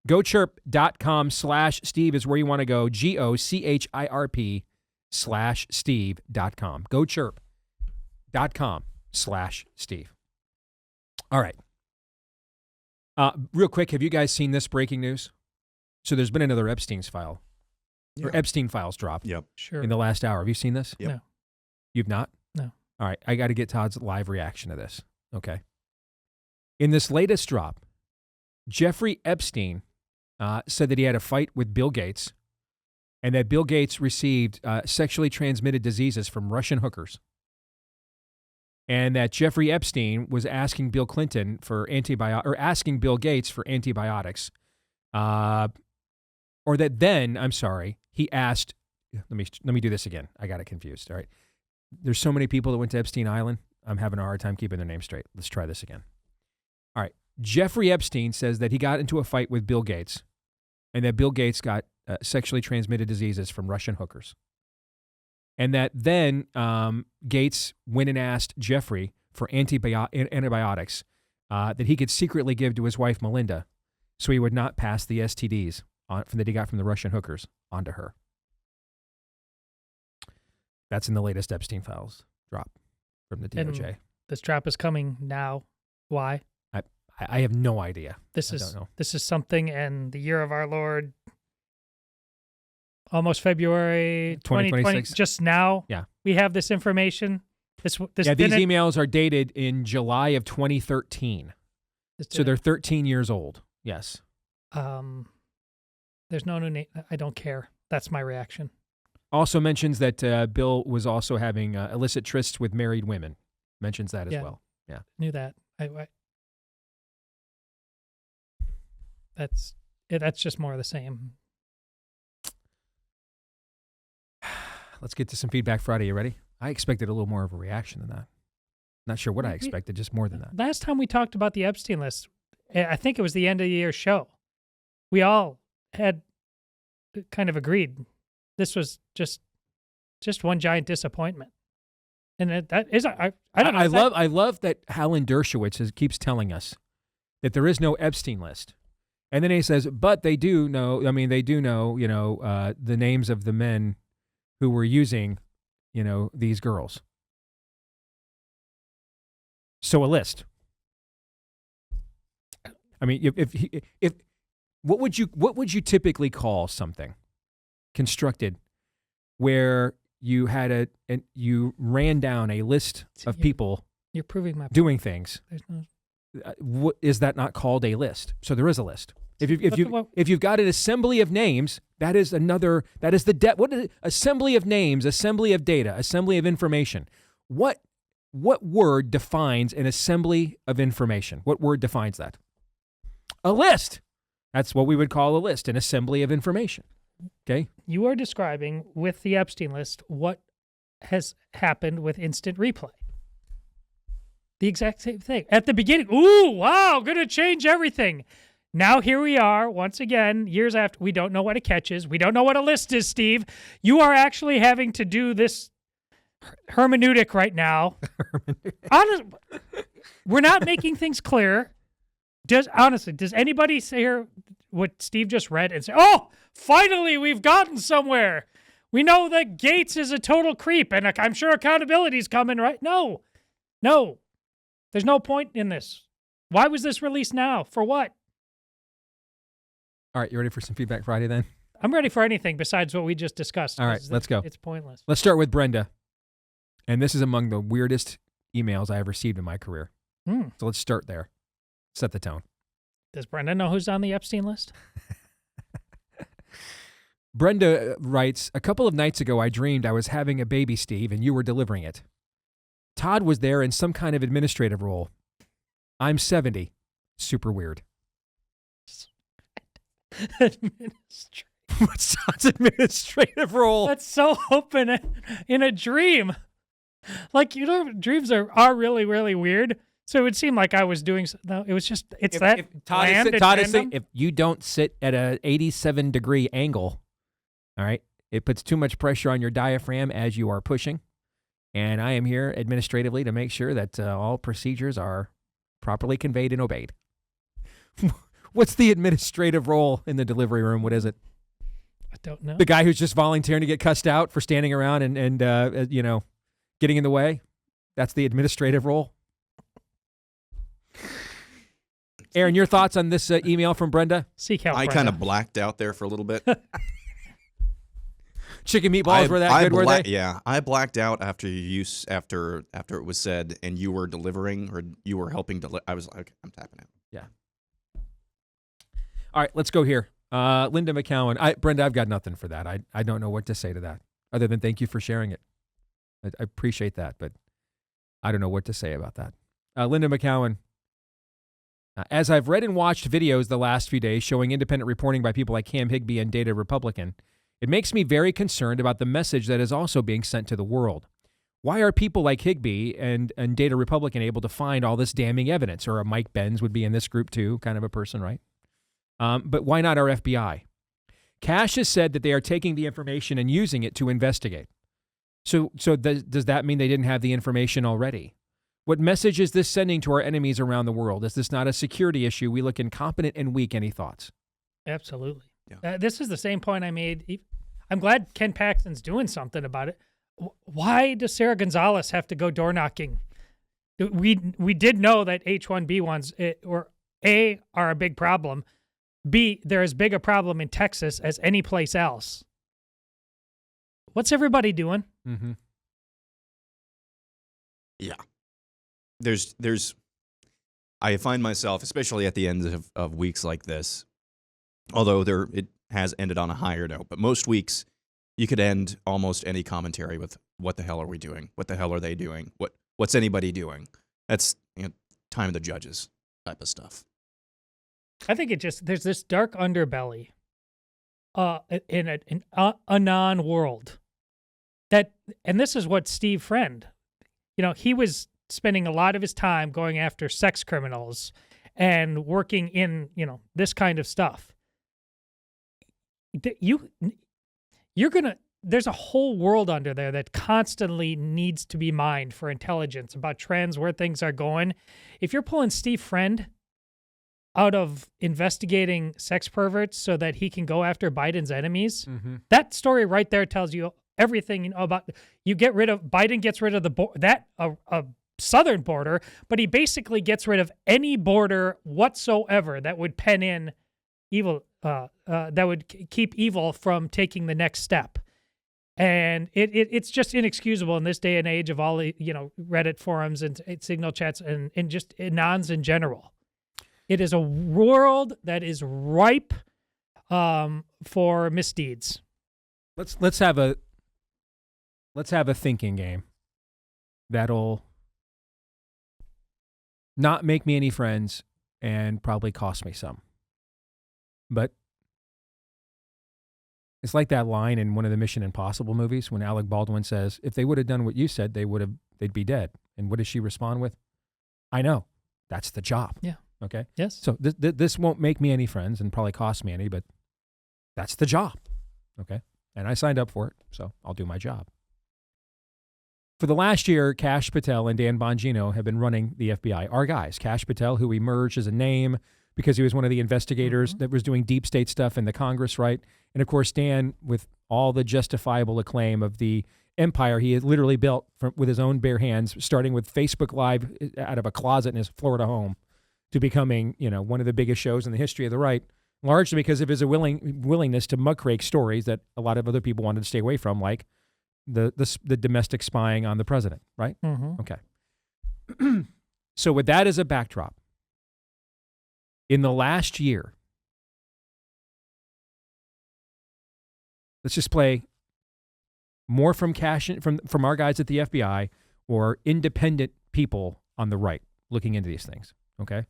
GoChirp.com/Steve is where you want to go. GoChirp.com. GoChirp.com/Steve. All right. Real quick, have you guys seen this breaking news? So there's been another Epstein's file. Yeah. Or Epstein files dropped. Yep. Sure. In the last hour. Have you seen this? Yep. No. You've not? No. All right. I got to get Todd's live reaction to this. Okay. In this latest drop, Jeffrey Epstein said that he had a fight with Bill Gates and that Bill Gates received sexually transmitted diseases from Russian hookers. And that Jeffrey Epstein was asking Bill Clinton for asking Bill Gates for antibiotics. Or that then, I'm sorry, he asked, let me do this again. I got it confused. All right. There's so many people that went to Epstein Island. I'm having a hard time keeping their name straight. Let's try this again. All right. Jeffrey Epstein says that he got into a fight with Bill Gates and that Bill Gates got sexually transmitted diseases from Russian hookers. And that then Gates went and asked Jeffrey for antibiotics that he could secretly give to his wife, Melinda, so he would not pass the STDs that he got from the Russian hookers onto her. That's in the latest Epstein files drop from the DOJ. And this drop is coming now. Why? I have no idea. This I don't know. is something in the year of our Lord, almost February 2020. Just now, yeah, we have this information. These emails are dated in July of 2013, so they're 13 years old. Yes. There's no new name. I don't care. That's my reaction. Also mentions that Bill was also having illicit trysts with married women. Mentions that as well. Yeah, knew that. That's just more of the same. Let's get to some Feedback Friday. You ready? I expected a little more of a reaction than that. Not sure what I expected, just more than that. Last time we talked about the Epstein list, I think it was the end of the year show. We all had kind of agreed this was just one giant disappointment. And that is, I don't know. I love that Alan Dershowitz keeps telling us that there is no Epstein list. And then he says, but they do know, the names of the men who were using, these girls. So a list. I mean, if what would you typically call something constructed where you had you ran down a list of people you're proving my point. Doing things? There's no. What is that not called a list? So there is a list. If you've got an assembly of names, that is the what is it? Assembly of names, assembly of data, assembly of information. What word defines an assembly of information? What word defines that? A list. That's what we would call a list, an assembly of information. Okay? You are describing with the Epstein list what has happened with instant replay. The exact same thing. At the beginning, ooh, wow, going to change everything. Now here we are, once again, years after. We don't know what a catch is. We don't know what a list is, Steve. You are actually having to do this hermeneutic right now. Honestly, we're not making things clear. Does anybody hear what Steve just read and say, oh, finally we've gotten somewhere. We know that Gates is a total creep, and I'm sure accountability is coming, right? No. There's no point in this. Why was this released now? For what? All right, you ready for some Feedback Friday then? I'm ready for anything besides what we just discussed. All right, let's go. It's pointless. Let's start with Brenda. And this is among the weirdest emails I have received in my career. So let's start there. Set the tone. Does Brenda know who's on the Epstein list? Brenda writes, a couple of nights ago, I dreamed I was having a baby, Steve, and you were delivering it. Todd was there in some kind of administrative role. I'm 70. Super weird. What's Todd's administrative role? That's so open in a dream. Like, dreams are really, really weird. So it would seem like I was doing. No, it was just. It's if Todd is saying, if you don't sit at an 87-degree angle, all right, it puts too much pressure on your diaphragm as you are pushing. And I am here administratively to make sure that all procedures are properly conveyed and obeyed. What's the administrative role in the delivery room? What is it? I don't know. The guy who's just volunteering to get cussed out for standing around and getting in the way? That's the administrative role? Aaron, your thoughts on this email from Brenda? I kind of blacked out there for a little bit. Chicken meatballs were that good, were they? Yeah, I blacked out after it was said, and you were delivering or you were helping deliver. I was like, I'm tapping out. Yeah. All right, let's go here. Linda McCowan. Brenda, I've got nothing for that. I don't know what to say to that other than thank you for sharing it. I appreciate that, but I don't know what to say about that. Linda McCowan. As I've read and watched videos the last few days showing independent reporting by people like Cam Higbee and Data Republican, it makes me very concerned about the message that is also being sent to the world. Why are people like Higbee and Data Republican able to find all this damning evidence? Or a Mike Benz would be in this group too, kind of a person, right? But why not our FBI? Cash has said that they are taking the information and using it to investigate. So does that mean they didn't have the information already? What message is this sending to our enemies around the world? Is this not a security issue? We look incompetent and weak. Any thoughts? Absolutely. Yeah. This is the same point I made. I'm glad Ken Paxton's doing something about it. Why does Sarah Gonzalez have to go door knocking? We did know that H-1B1s are a big problem. B, they're as big a problem in Texas as any place else. What's everybody doing? Mm-hmm. Yeah. I find myself, especially at the end of weeks like this, although it has ended on a higher note, but most weeks you could end almost any commentary with, what the hell are we doing? What the hell are they doing? What's anybody doing? That's time of the judges type of stuff. I think there's this dark underbelly in a non-world and this is what Steve Friend, he was spending a lot of his time going after sex criminals and working in, this kind of stuff. There's a whole world under there that constantly needs to be mined for intelligence about trends, where things are going. If you're pulling Steve Friend out of investigating sex perverts so that he can go after Biden's enemies, that story right there tells you everything about. Biden gets rid of a southern border, but he basically gets rid of any border whatsoever that would pen in evil, that would keep evil from taking the next step. And it's just inexcusable in this day and age of all the Reddit forums and signal chats and just anons in general. It is a world that is ripe for misdeeds. Let's have a thinking game that'll not make me any friends and probably cost me some. But it's like that line in one of the Mission Impossible movies when Alec Baldwin says, if they would have done what you said, they'd be dead. And what does she respond with? I know. That's the job. Yeah. Okay? Yes. So this won't make me any friends and probably cost me any, but that's the job. Okay? And I signed up for it, so I'll do my job. For the last year, Kash Patel and Dan Bongino have been running the FBI. Our guys, Kash Patel, who emerged as a name because he was one of the investigators that was doing deep state stuff in the Congress, right? And of course, Dan, with all the justifiable acclaim of the empire he had literally built with his own bare hands, starting with Facebook Live out of a closet in his Florida home to becoming, one of the biggest shows in the history of the right, largely because of his willingness to muckrake stories that a lot of other people wanted to stay away from, like the domestic spying on the president, right? Mm-hmm. Okay. So with that as a backdrop, in the last year, let's just play more from from our guys at the FBI or independent people on the right looking into these things, okay?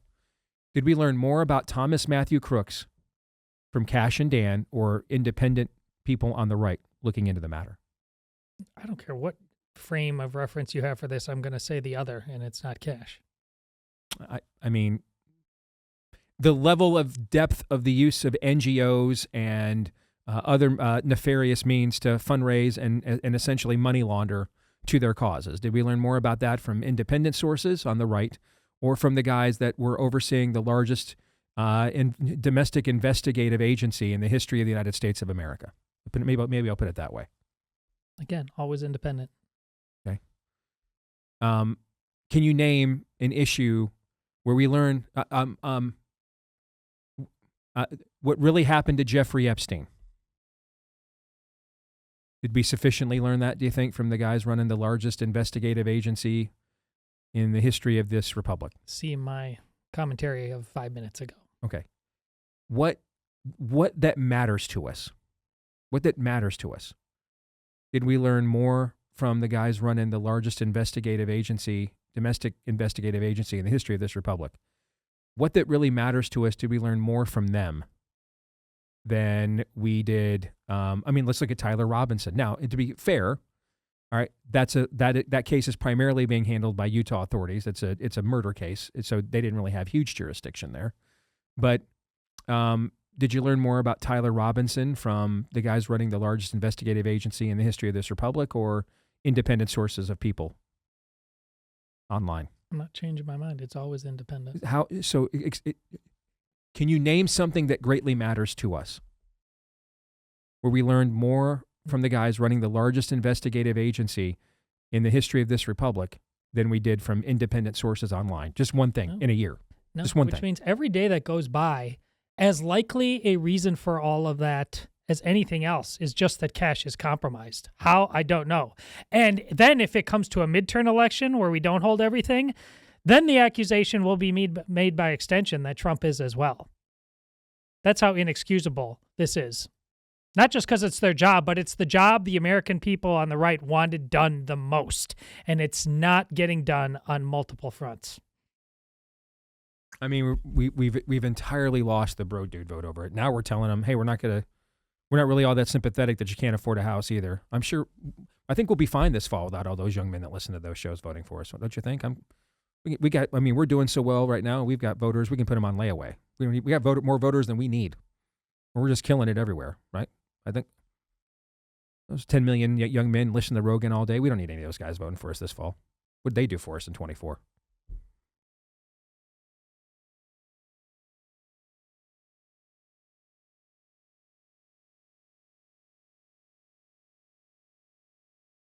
Did we learn more about Thomas Matthew Crooks from Cash and Dan or independent people on the right looking into the matter? I don't care what frame of reference you have for this. I'm going to say the other, and it's not Cash. I mean, the level of depth of the use of NGOs and other nefarious means to fundraise and essentially money launder to their causes. Did we learn more about that from independent sources on the right or from the guys that were overseeing the largest domestic investigative agency in the history of the United States of America? Maybe I'll put it that way. Again, always independent. Okay. Can you name an issue where we learn what really happened to Jeffrey Epstein? Did we sufficiently learn that, do you think, from the guys running the largest investigative agency in the history of this republic? See my commentary of 5 minutes ago. Okay. What that matters to us? What that matters to us? Did we learn more from the guys running the largest investigative agency, domestic investigative agency in the history of this republic? What that really matters to us, did we learn more from them than we did? Let's look at Tyler Robinson. Now, to be fair, all right, that case is primarily being handled by Utah authorities. It's a murder case, so they didn't really have huge jurisdiction there. But did you learn more about Tyler Robinson from the guys running the largest investigative agency in the history of this republic, or independent sources of people online? I'm not changing my mind. It's always independent. How so? Can you name something that greatly matters to us, where we learned more from the guys running the largest investigative agency in the history of this republic than we did from independent sources online? Just one thing in a year. No, just one which thing. means every day that goes by, as likely a reason for all of that as anything else is just that Cash is compromised. How? I don't know. And then if it comes to a midterm election where we don't hold everything, then the accusation will be made by extension that Trump is as well. That's how inexcusable this is. Not just because it's their job, but it's the job the American people on the right wanted done the most. And it's not getting done on multiple fronts. I mean, we've entirely lost the bro dude vote over it. Now we're telling them, hey, we're not really all that sympathetic that you can't afford a house either. I think we'll be fine this fall without all those young men that listen to those shows voting for us. Don't you think? We're doing so well right now. We've got voters. We can put them on layaway. We got more voters than we need. We're just killing it everywhere, right? I think those 10 million young men listen to Rogan all day. We don't need any of those guys voting for us this fall. What'd they do for us in 24?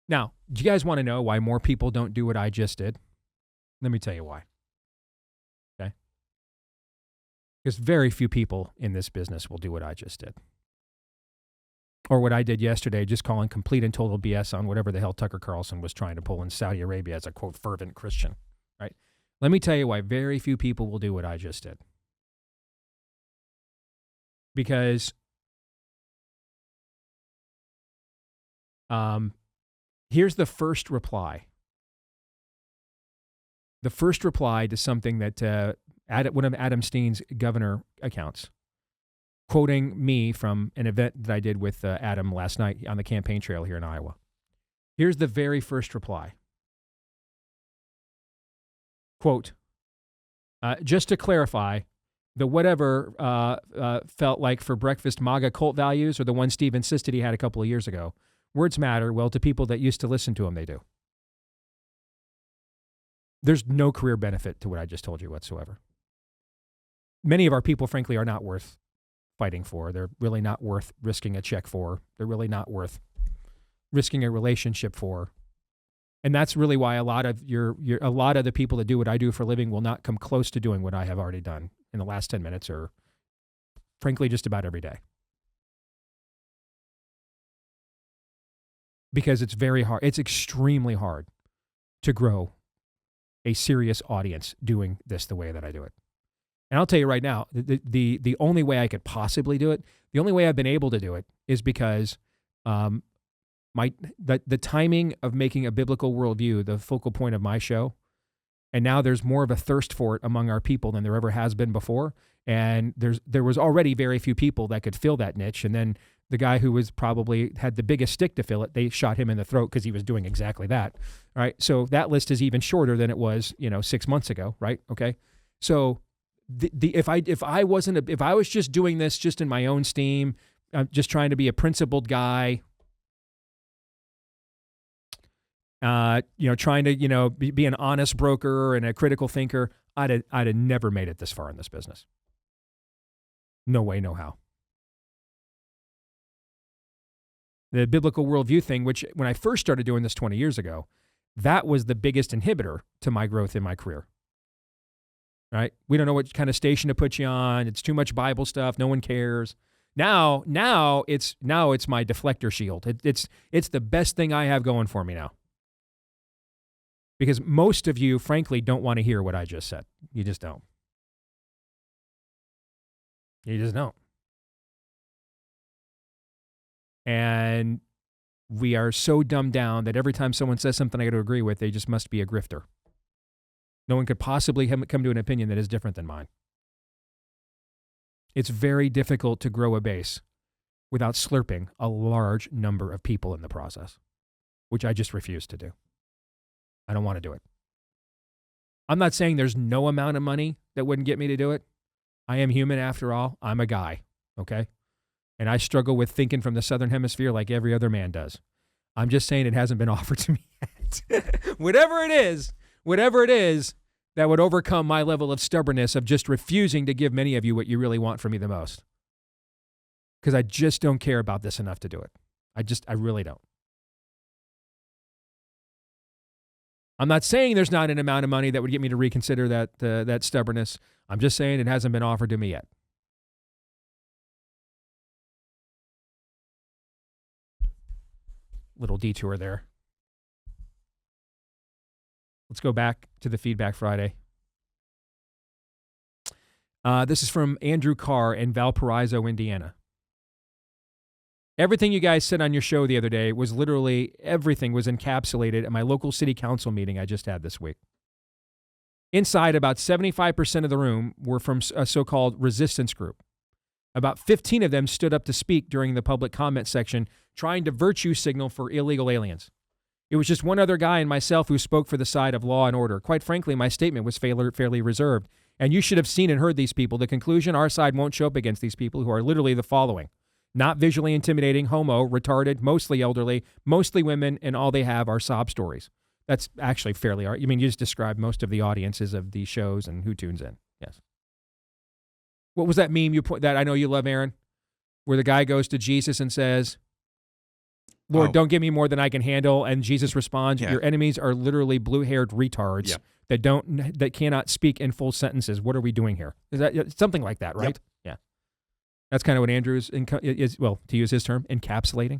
Now, do you guys want to know why more people don't do what I just did? Let me tell you why. Okay? Because very few people in this business will do what I just did. Or what I did yesterday, just calling complete and total BS on whatever the hell Tucker Carlson was trying to pull in Saudi Arabia as a, quote, fervent Christian, right? Let me tell you why very few people will do what I just did. Because here's the first reply. The first reply to something that one of Adam Steen's governor accounts, quoting me from an event that I did with Adam last night on the campaign trail here in Iowa. Here's the very first reply. Quote, just to clarify, the whatever felt like for breakfast MAGA cult values or the one Steve insisted he had a couple of years ago. Words matter. Well, to people that used to listen to him, they do. There's no career benefit to what I just told you whatsoever. Many of our people, frankly, are not worth fighting for. They're really not worth risking a check for. They're really not worth risking a relationship for. And that's really why a lot of a lot of the people that do what I do for a living will not come close to doing what I have already done in the last 10 minutes or frankly just about every day. Because it's very hard. It's extremely hard to grow a serious audience doing this the way that I do it. And I'll tell you right now, the only way I could possibly do it, the only way I've been able to do it is because the timing of making a biblical worldview the focal point of my show, and now there's more of a thirst for it among our people than there ever has been before. And there was already very few people that could fill that niche. And then the guy who was probably had the biggest stick to fill it, they shot him in the throat because he was doing exactly that. All right. So that list is even shorter than it was, 6 months ago. Right. Okay. So if I was just doing this just in my own steam, just trying to be a principled guy, trying to, be an honest broker and a critical thinker, I'd have never made it this far in this business. No way, no how. The biblical worldview thing, which when I first started doing this 20 years ago, that was the biggest inhibitor to my growth in my career. Right? We don't know what kind of station to put you on. It's too much Bible stuff. No one cares. Now it's my deflector shield. It's the best thing I have going for me now. Because most of you, frankly, don't want to hear what I just said. You just don't. You just don't. And we are so dumbed down that every time someone says something I got to agree with, they just must be a grifter. No one could possibly come to an opinion that is different than mine. It's very difficult to grow a base without slurping a large number of people in the process, which I just refuse to do. I don't want to do it. I'm not saying there's no amount of money that wouldn't get me to do it. I am human after all. I'm a guy, okay? And I struggle with thinking from the Southern Hemisphere like every other man does. I'm just saying it hasn't been offered to me yet. Whatever it is that would overcome my level of stubbornness of just refusing to give many of you what you really want from me the most. Because I just don't care about this enough to do it. I really don't. I'm not saying there's not an amount of money that would get me to reconsider that stubbornness. I'm just saying it hasn't been offered to me yet. Little detour there. Let's go back to the Feedback Friday. This is from Andrew Carr in Valparaiso, Indiana. Everything you guys said on your show the other day was literally everything was encapsulated at my local city council meeting I just had this week. Inside, about 75% of the room were from a so-called resistance group. About 15 of them stood up to speak during the public comment section, trying to virtue signal for illegal aliens. It was just one other guy and myself who spoke for the side of law and order. Quite frankly, my statement was fairly reserved. And you should have seen and heard these people. The conclusion, our side won't show up against these people who are literally the following. Not visually intimidating, homo, retarded, mostly elderly, mostly women, and all they have are sob stories. That's actually fairly, you just described most of the audiences of these shows and who tunes in. Yes. What was that meme that I know you love, Aaron? Where the guy goes to Jesus and says, Lord, don't give me more than I can handle. And Jesus responds, your enemies are literally blue-haired retards that cannot speak in full sentences. What are we doing here? Is that something like that, right? Yep. Yeah. That's kind of what Andrew's is, well, to use his term, encapsulating.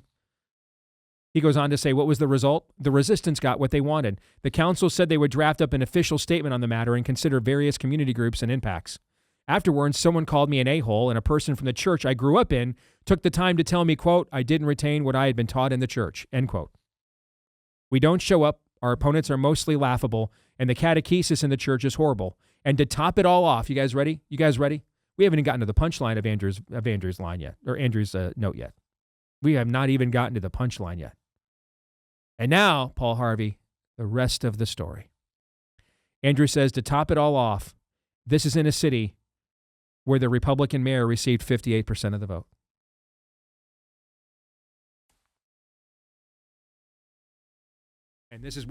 He goes on to say, what was the result? The resistance got what they wanted. The council said they would draft up an official statement on the matter and consider various community groups and impacts. Afterwards, someone called me an a-hole, and a person from the church I grew up in took the time to tell me, quote, I didn't retain what I had been taught in the church, end quote. We don't show up, our opponents are mostly laughable, and the catechesis in the church is horrible. And to top it all off, you guys ready? We haven't even gotten to the punchline of Andrew's line yet, or Andrew's note yet. We have not even gotten to the punchline yet. And now, Paul Harvey, the rest of the story. Andrew says, to top it all off, this is in a city where the Republican mayor received 58% of the vote. And this is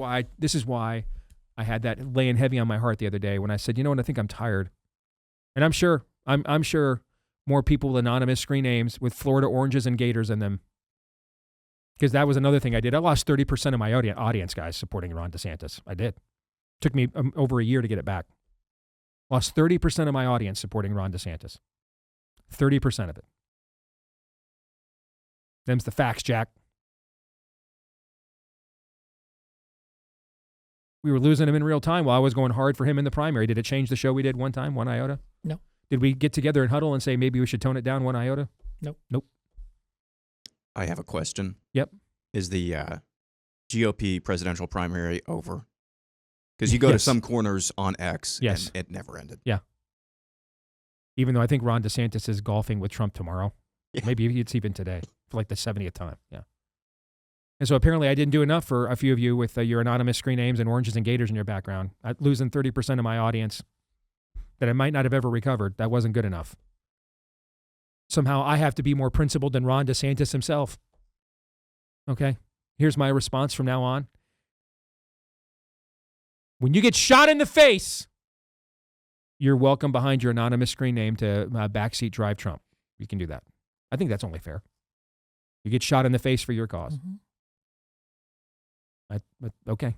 why I had that laying heavy on my heart the other day when I said, you know what, I think I'm tired. And I'm sure more people with anonymous screen names with Florida oranges and gators in them Because that was another thing I did. I lost 30% of my audience, guys, supporting Ron DeSantis. I did. Took me over a year to get it back. Lost 30% of my audience supporting Ron DeSantis. 30% of it. Them's the facts, Jack. We were losing him in real time while I was going hard for him in the primary. Did it change the show we did one time, 1 iota? No. Did we get together and huddle and say maybe we should tone it down 1 iota? Nope. Nope. I have a question. Yep. Is the GOP presidential primary over? Because you go to some corners on X, yes, and it never ended. Yeah. Even though I think Ron DeSantis is golfing with Trump tomorrow. Yeah. Maybe it's even today for like the 70th time. Yeah. And so apparently I didn't do enough for a few of you with your anonymous screen names and oranges and gators in your background. Losing 30% of my audience that I might not have ever recovered. That wasn't good enough. Somehow I have to be more principled than Ron DeSantis himself. Okay? Here's my response from now on. When you get shot in the face, you're welcome behind your anonymous screen name to backseat drive Trump. You can do that. I think that's only fair. You get shot in the face for your cause. Okay.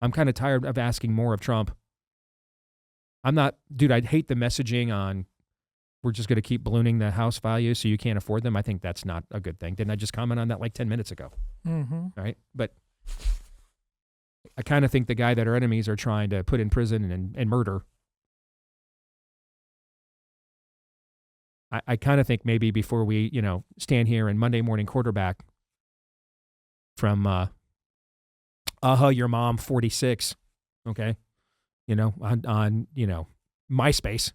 I'm kind of tired of asking more of Trump. Dude, I'd hate the messaging on we're just going to keep ballooning the house values so you can't afford them. I think that's not a good thing. Didn't I just comment on that like 10 minutes ago? Mm-hmm. Right? But I kind of think the guy that our enemies are trying to put in prison and murder, I kind of think maybe before we, stand here and Monday morning quarterback from your mom 46, okay, on MySpace. Is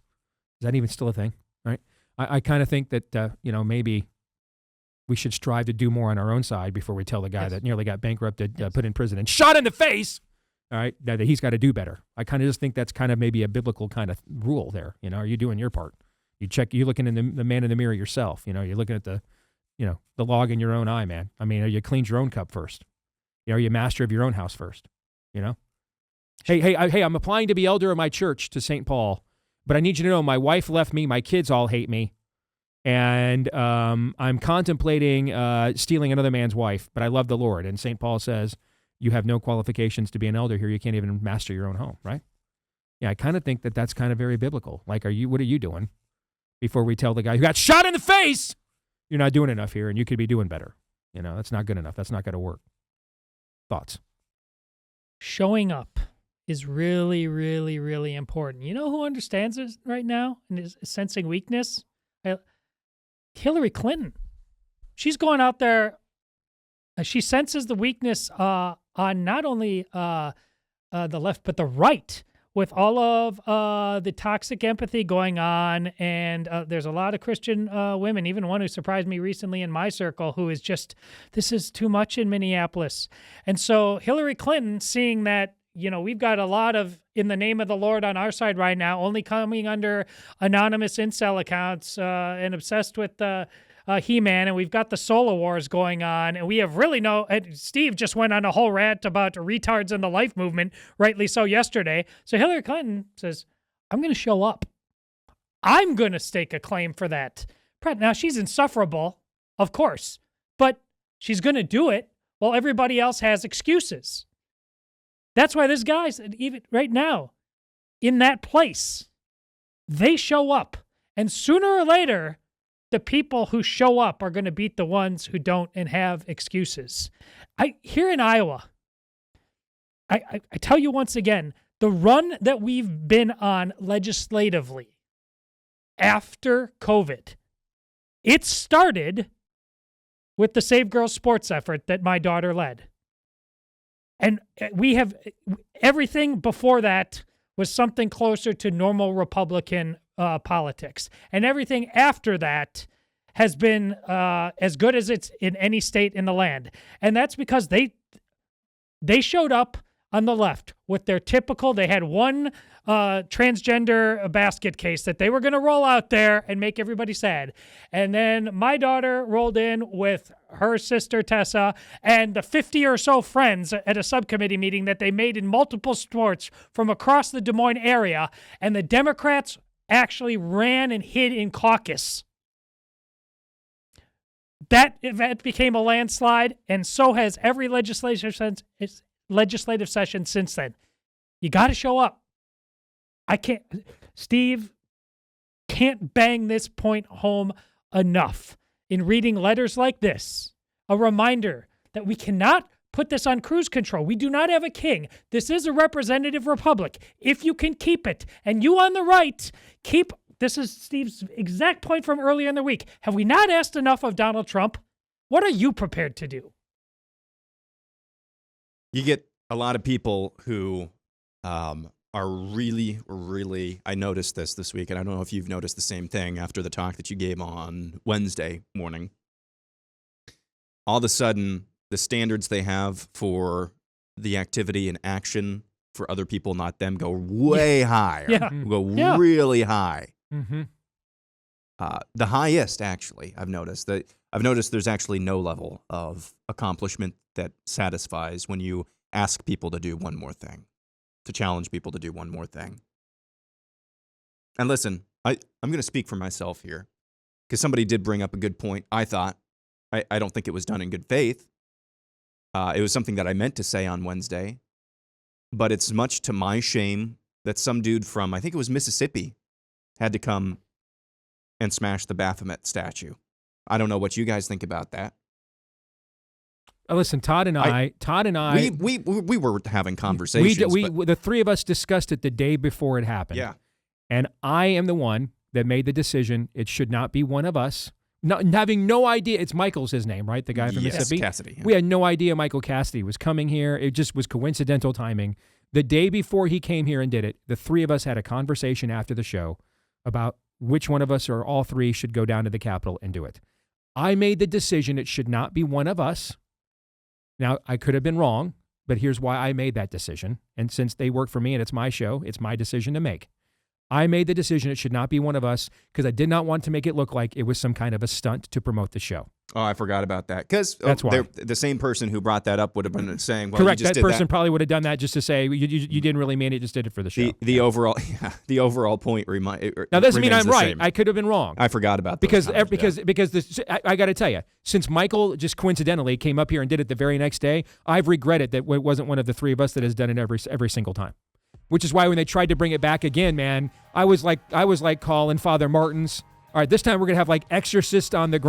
that even still a thing? Right? I kind of think that, maybe we should strive to do more on our own side before we tell the guy that nearly got bankrupted, put in prison, and shot in the face, all right, that he's got to do better. I kind of just think that's kind of maybe a biblical kind of rule there. Are you doing your part? You're looking in the man in the mirror yourself. You're looking at the log in your own eye, man. I mean, you cleaned your own cup first. Are you master of your own house first? Hey, I'm applying to be elder of my church to St. Paul, but I need you to know my wife left me, my kids all hate me, and I'm contemplating stealing another man's wife, but I love the Lord. And St. Paul says, you have no qualifications to be an elder here. You can't even master your own home, right? Yeah, I kind of think that that's kind of very biblical. Like, what are you doing before we tell the guy who got shot in the face, you're not doing enough here and you could be doing better? That's not good enough. That's not going to work. Thoughts? Showing up is really, really, really important. You know who understands this right now and is sensing weakness? Hillary Clinton. She's going out there. She senses the weakness on not only the left, but the right, with all of the toxic empathy going on. And there's a lot of Christian women, even one who surprised me recently in my circle, who is just, this is too much in Minneapolis. And so Hillary Clinton, seeing that, we've got a lot of in the name of the Lord on our side right now, only coming under anonymous incel accounts and obsessed with He-Man, and we've got the Solar Wars going on, and we have really Steve just went on a whole rant about retards in the life movement, rightly so, yesterday. So Hillary Clinton says, I'm going to show up. I'm going to stake a claim for that. Now, she's insufferable, of course, but she's going to do it while everybody else has excuses. That's why this guy's, even right now, in that place, they show up, and sooner or later, the people who show up are going to beat the ones who don't and have excuses. Here in Iowa, I tell you once again, the run that we've been on legislatively after COVID, it started with the Save Girls Sports effort that my daughter led. And we have everything before that was something closer to normal Republican politics. And everything after that has been as good as it's in any state in the land. And that's because they showed up on the left with their typical, they had one transgender basket case that they were going to roll out there and make everybody sad. And then my daughter rolled in with her sister Tessa and the 50 or so friends at a subcommittee meeting that they made in multiple sports from across the Des Moines area. And the Democrats actually ran and hid in caucus. That event became a landslide, and so has every legislative session since then. You got to show up. Steve can't bang this point home enough in reading letters like this. A reminder that we cannot put this on cruise control. We do not have a king. This is a representative republic. If you can keep it, and you on the right, this is Steve's exact point from earlier in the week. Have we not asked enough of Donald Trump? What are you prepared to do? You get a lot of people who are really, really, I noticed this week, and I don't know if you've noticed the same thing after the talk that you gave on Wednesday morning. All of a sudden, the standards they have for the activity and action for other people, not them, go way higher. Yeah. Go really high. Mm-hmm. The highest, actually, I've noticed there's actually no level of accomplishment that satisfies when you ask people to do one more thing, to challenge people to do one more thing. And listen, I'm going to speak for myself here, because somebody did bring up a good point. I thought, I don't think it was done in good faith. It was something that I meant to say on Wednesday, but it's much to my shame that some dude from, I think it was Mississippi, had to come and smash the Baphomet statue. I don't know what you guys think about that. Listen, Todd and I, we were having conversations. The three of us discussed it the day before it happened. Yeah. And I am the one that made the decision. It should not be one of us. Having no idea. It's Michael's his name, right? The guy from Mississippi? Cassidy. Yeah. We had no idea Michael Cassidy was coming here. It just was coincidental timing. The day before he came here and did it, the three of us had a conversation after the show about which one of us or all three should go down to the Capitol and do it. I made the decision it should not be one of us. Now, I could have been wrong, but here's why I made that decision. And since they work for me and it's my show, it's my decision to make. I made the decision it should not be one of us because I did not want to make it look like it was some kind of a stunt to promote the show. Oh, I forgot about that. Because that's why the same person who brought that up would have been saying, "Well, correct." You just That did person probably would have done that just to say you didn't really mean it; just did it for the show. The overall point now doesn't mean I'm right. Same. I could have been wrong. I forgot about those because times, I got to tell you, since Michael just coincidentally came up here and did it the very next day, I've regretted that it wasn't one of the three of us that has done it every single time. Which is why when they tried to bring it back again, man, I was like calling Father Martin's. All right, this time we're gonna have like exorcisms on the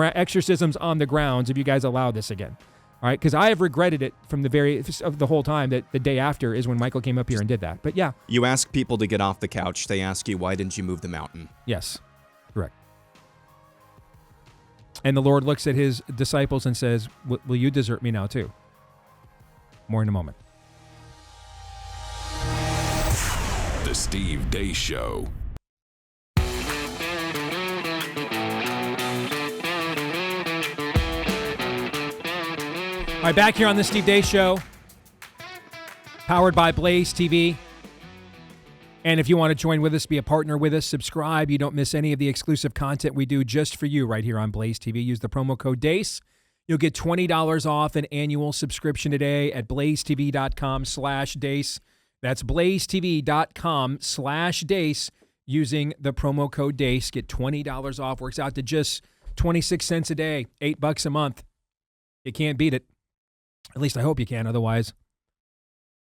grounds if you guys allow this again. All right, because I have regretted it from the whole time that the day after is when Michael came up here and did that. But yeah, you ask people to get off the couch. They ask you, why didn't you move the mountain? Yes, correct. And the Lord looks at his disciples and says, "Will you desert me now too?" More in a moment. The Steve Deace Show. All right, back here on the Steve Deace Show, powered by BlazeTV. And if you want to join with us, be a partner with us, subscribe. You don't miss any of the exclusive content we do just for you right here on BlazeTV. Use the promo code DACE. You'll get $20 off an annual subscription today at blazetv.com/DACE. That's blazetv.com/DACE using the promo code DACE. Get $20 off. Works out to just 26 cents a day, $8 a month. You can't beat it. At least I hope you can. Otherwise,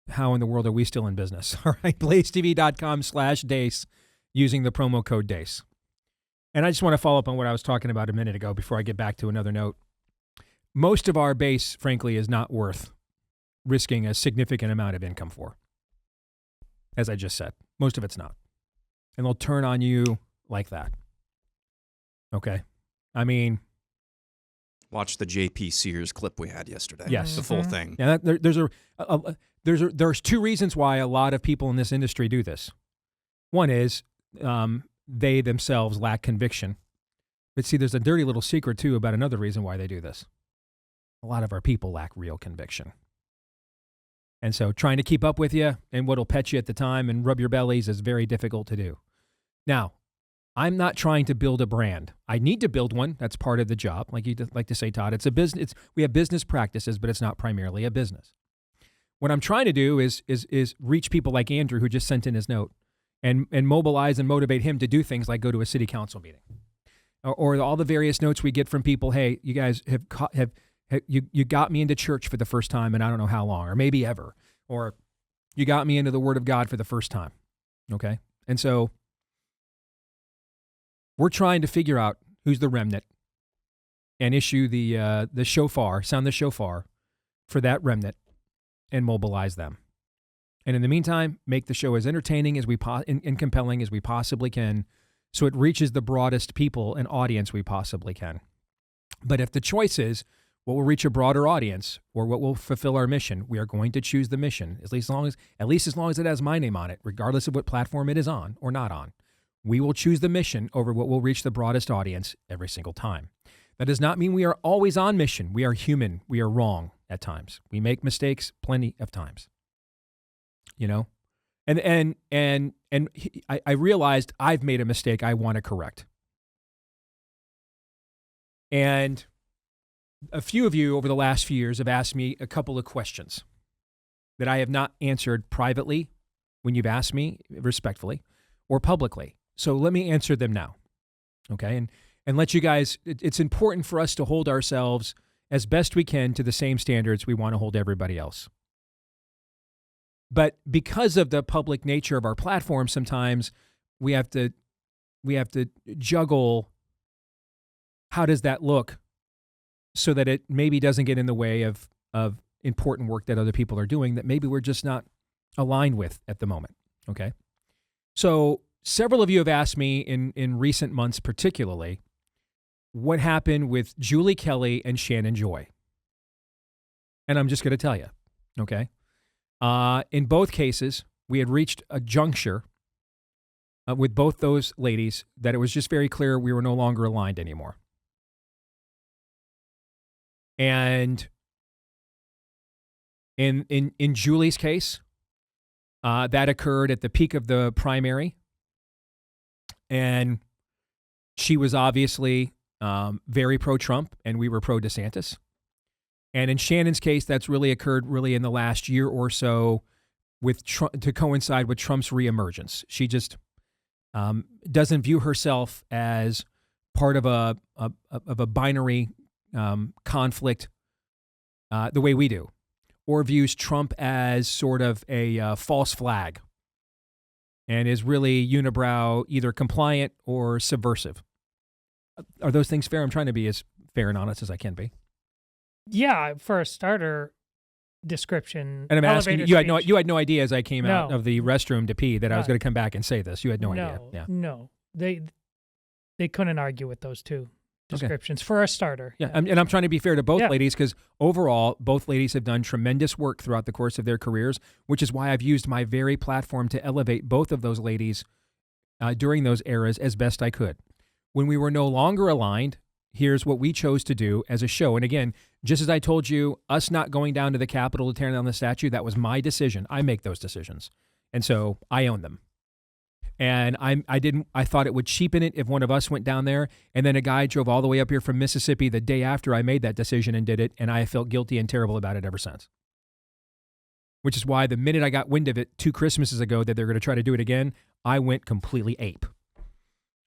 how in the world are we still in business? All right, blazetv.com/DACE using the promo code DACE. And I just want to follow up on what I was talking about a minute ago before I get back to another note. Most of our base, frankly, is not worth risking a significant amount of income for. As I just said, most of it's not. And they'll turn on you like that. Okay? I mean, watch the J.P. Sears clip we had yesterday. Yes. The full thing. Yeah, there's two reasons why a lot of people in this industry do this. One is they themselves lack conviction. But see, there's a dirty little secret, too, about another reason why they do this. A lot of our people lack real conviction. And so trying to keep up with you and what'll pet you at the time and rub your bellies is very difficult to do. Now, I'm not trying to build a brand. I need to build one. That's part of the job. Like you like to say, Todd, it's a business. We have business practices, but it's not primarily a business. What I'm trying to do is reach people like Andrew, who just sent in his note, and mobilize and motivate him to do things like go to a city council meeting. or all the various notes we get from people. Hey, you guys have you got me into church for the first time in I don't know how long, or maybe ever, or you got me into the Word of God for the first time. Okay, and so we're trying to figure out who's the remnant and issue the shofar, sound the shofar for that remnant, and mobilize them. And in the meantime, make the show as entertaining as and compelling as we possibly can, so it reaches the broadest people and audience we possibly can. But if the choice is what will reach a broader audience or what will fulfill our mission, we are going to choose the mission, at least as long as it has my name on it, regardless of what platform it is on or not on. We will choose the mission over what will reach the broadest audience every single time. That does not mean we are always on mission. We are human. We are wrong at times. We make mistakes plenty of times. You know? And I realized I've made a mistake I want to correct. And a few of you over the last few years have asked me a couple of questions that I have not answered privately when you've asked me respectfully or publicly. So let me answer them now. Okay? And let you guys, it's important for us to hold ourselves as best we can to the same standards we want to hold everybody else. But because of the public nature of our platform, sometimes we have to juggle how does that look so that it maybe doesn't get in the way of important work that other people are doing that maybe we're just not aligned with at the moment. Okay? So several of you have asked me in recent months particularly, what happened with Julie Kelly and Shannon Joy? And I'm just going to tell you, okay? In both cases, we had reached a juncture with both those ladies that it was just very clear we were no longer aligned anymore. And in Julie's case, that occurred at the peak of the primary, and she was obviously very pro-Trump, and we were pro-DeSantis. And in Shannon's case, that's really occurred really in the last year or so with to coincide with Trump's reemergence. She just doesn't view herself as part of a binary conflict the way we do, or views Trump as sort of a false flag and is really unibrow, either compliant or subversive. Are those things fair? I'm trying to be as fair and honest as I can be. Yeah, for a starter description. And I'm asking you, you had no idea as I came out No. of the restroom to pee that I was going to come back and say this. You had no idea. Yeah. No, they couldn't argue with those two descriptions for a starter. Yeah, and I'm trying to be fair to both ladies because overall, both ladies have done tremendous work throughout the course of their careers, which is why I've used my very platform to elevate both of those ladies during those eras as best I could. When we were no longer aligned, here's what we chose to do as a show. And again, just as I told you, us not going down to the Capitol to tear down the statue, that was my decision. I make those decisions. And so I own them. And I thought it would cheapen it if one of us went down there, and then a guy drove all the way up here from Mississippi the day after I made that decision and did it, and I felt guilty and terrible about it ever since. Which is why the minute I got wind of it 2 Christmases ago that they're going to try to do it again, I went completely ape.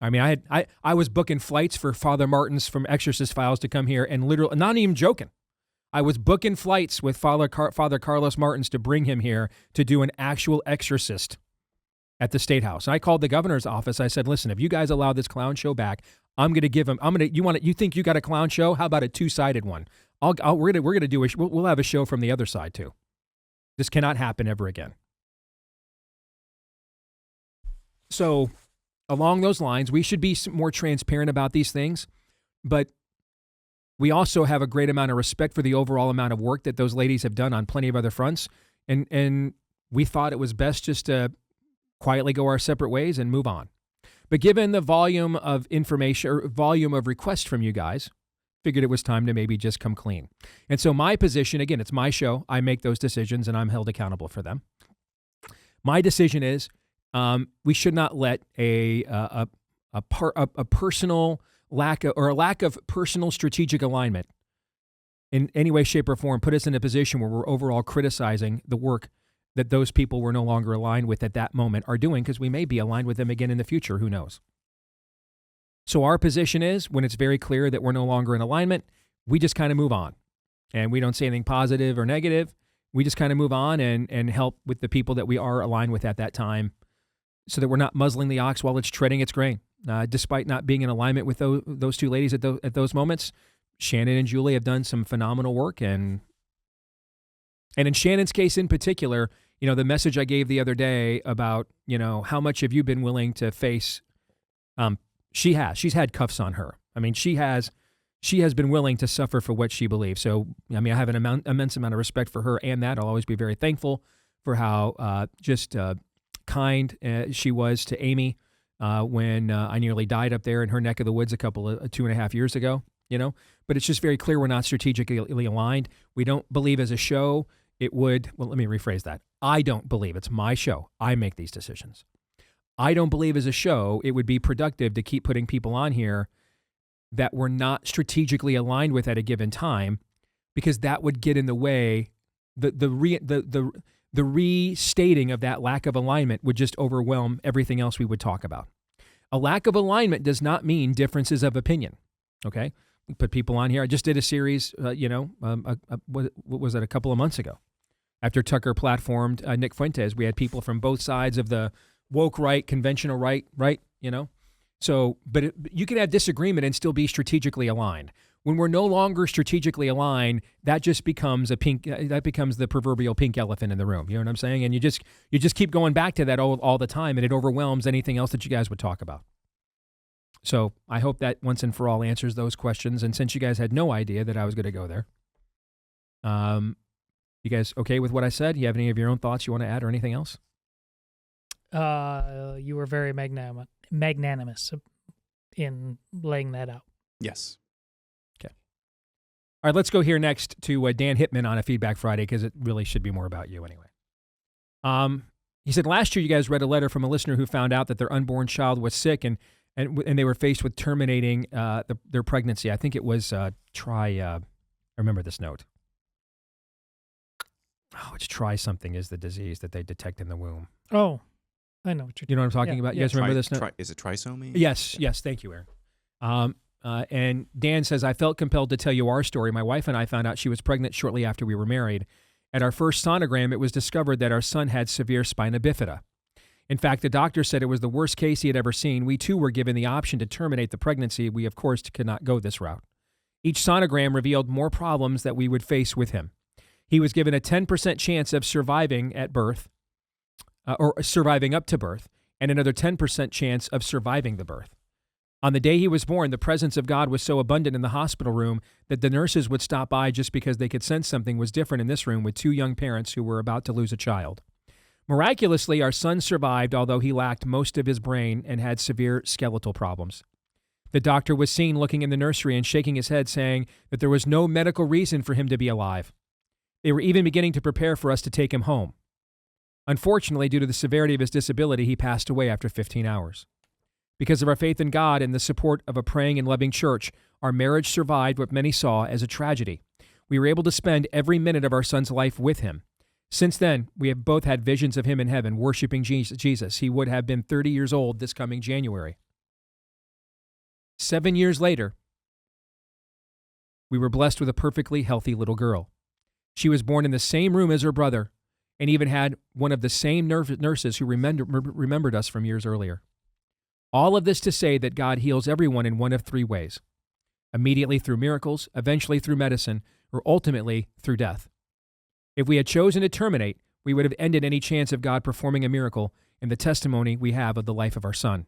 I mean, I was booking flights for Father Martins from Exorcist Files to come here, and literally, not even joking, I was booking flights with Father Carlos Martins to bring him here to do an actual exorcist at the State House. And I called the governor's office. I said, listen, if you guys allow this clown show back, I'm going to give him, you think you got a clown show? How about a 2-sided one? We're going to do we'll have a show from the other side too. This cannot happen ever again. So along those lines, we should be more transparent about these things, but we also have a great amount of respect for the overall amount of work that those ladies have done on plenty of other fronts. And we thought it was best just to quietly go our separate ways and move on. But given the volume of information or volume of requests from you guys, figured it was time to maybe just come clean. And so my position, again, it's my show. I make those decisions and I'm held accountable for them. My decision is we should not let a personal lack of personal strategic alignment in any way, shape, or form put us in a position where we're overall criticizing the work that those people we're no longer aligned with at that moment are doing, because we may be aligned with them again in the future. Who knows? So our position is, when it's very clear that we're no longer in alignment, we just kind of move on. And we don't say anything positive or negative. We just kind of move on and help with the people that we are aligned with at that time, so that we're not muzzling the ox while it's treading its grain. Despite not being in alignment with those two ladies at those moments, Shannon and Julie have done some phenomenal work. And in Shannon's case in particular, the message I gave the other day about, how much have you been willing to face? She's had cuffs on her. I mean, she has been willing to suffer for what she believes. So, I have an immense amount of respect for her and that. I'll always be very thankful for how kind she was to Amy when I nearly died up there in her neck of the woods 2.5 years ago, But it's just very clear we're not strategically aligned. We don't believe as a show it would, well, let me rephrase that. I don't believe, it's my show. I make these decisions. I don't believe as a show it would be productive to keep putting people on here that we're not strategically aligned with at a given time, because that would get in the way. The restating of that lack of alignment would just overwhelm everything else we would talk about. A lack of alignment does not mean differences of opinion. Okay, we put people on here. I just did a series, what was it, a couple of months ago, after Tucker platformed Nick Fuentes. We had people from both sides of the woke right, conventional right, So, but you can have disagreement and still be strategically aligned. When we're no longer strategically aligned, that just becomes the proverbial pink elephant in the room. You know what I'm saying? And you just keep going back to that all the time, and it overwhelms anything else that you guys would talk about. So I hope that once and for all answers those questions. And since you guys had no idea that I was going to go there, you guys okay with what I said? You have any of your own thoughts you want to add or anything else? You were very magnanimous in laying that out. Yes. Okay. All right, let's go here next to Dan Hittman on a Feedback Friday, because it really should be more about you anyway. He said, last year you guys read a letter from a listener who found out that their unborn child was sick and they were faced with terminating their pregnancy. I think it was I remember this note. Oh, it's try something is the disease that they detect in the womb. Oh, I know what you know what I'm talking about. You guys remember this note? Is it trisomy? Yes. Thank you, Aaron. And Dan says, I felt compelled to tell you our story. My wife and I found out she was pregnant shortly after we were married. At our first sonogram, it was discovered that our son had severe spina bifida. In fact, the doctor said it was the worst case he had ever seen. We too were given the option to terminate the pregnancy. We, of course, could not go this route. Each sonogram revealed more problems that we would face with him. He was given a 10% chance of surviving at birth, or surviving up to birth, and another 10% chance of surviving the birth. On the day he was born, the presence of God was so abundant in the hospital room that the nurses would stop by just because they could sense something was different in this room with two young parents who were about to lose a child. Miraculously, our son survived, although he lacked most of his brain and had severe skeletal problems. The doctor was seen looking in the nursery and shaking his head, saying that there was no medical reason for him to be alive. They were even beginning to prepare for us to take him home. Unfortunately, due to the severity of his disability, he passed away after 15 hours. Because of our faith in God and the support of a praying and loving church, our marriage survived what many saw as a tragedy. We were able to spend every minute of our son's life with him. Since then, we have both had visions of him in heaven, worshiping Jesus. He would have been 30 years old this coming January. 7 years later, we were blessed with a perfectly healthy little girl. She was born in the same room as her brother and even had one of the same nurses who remembered us from years earlier. All of this to say that God heals everyone in one of three ways: immediately through miracles, eventually through medicine, or ultimately through death. If we had chosen to terminate, we would have ended any chance of God performing a miracle in the testimony we have of the life of our son.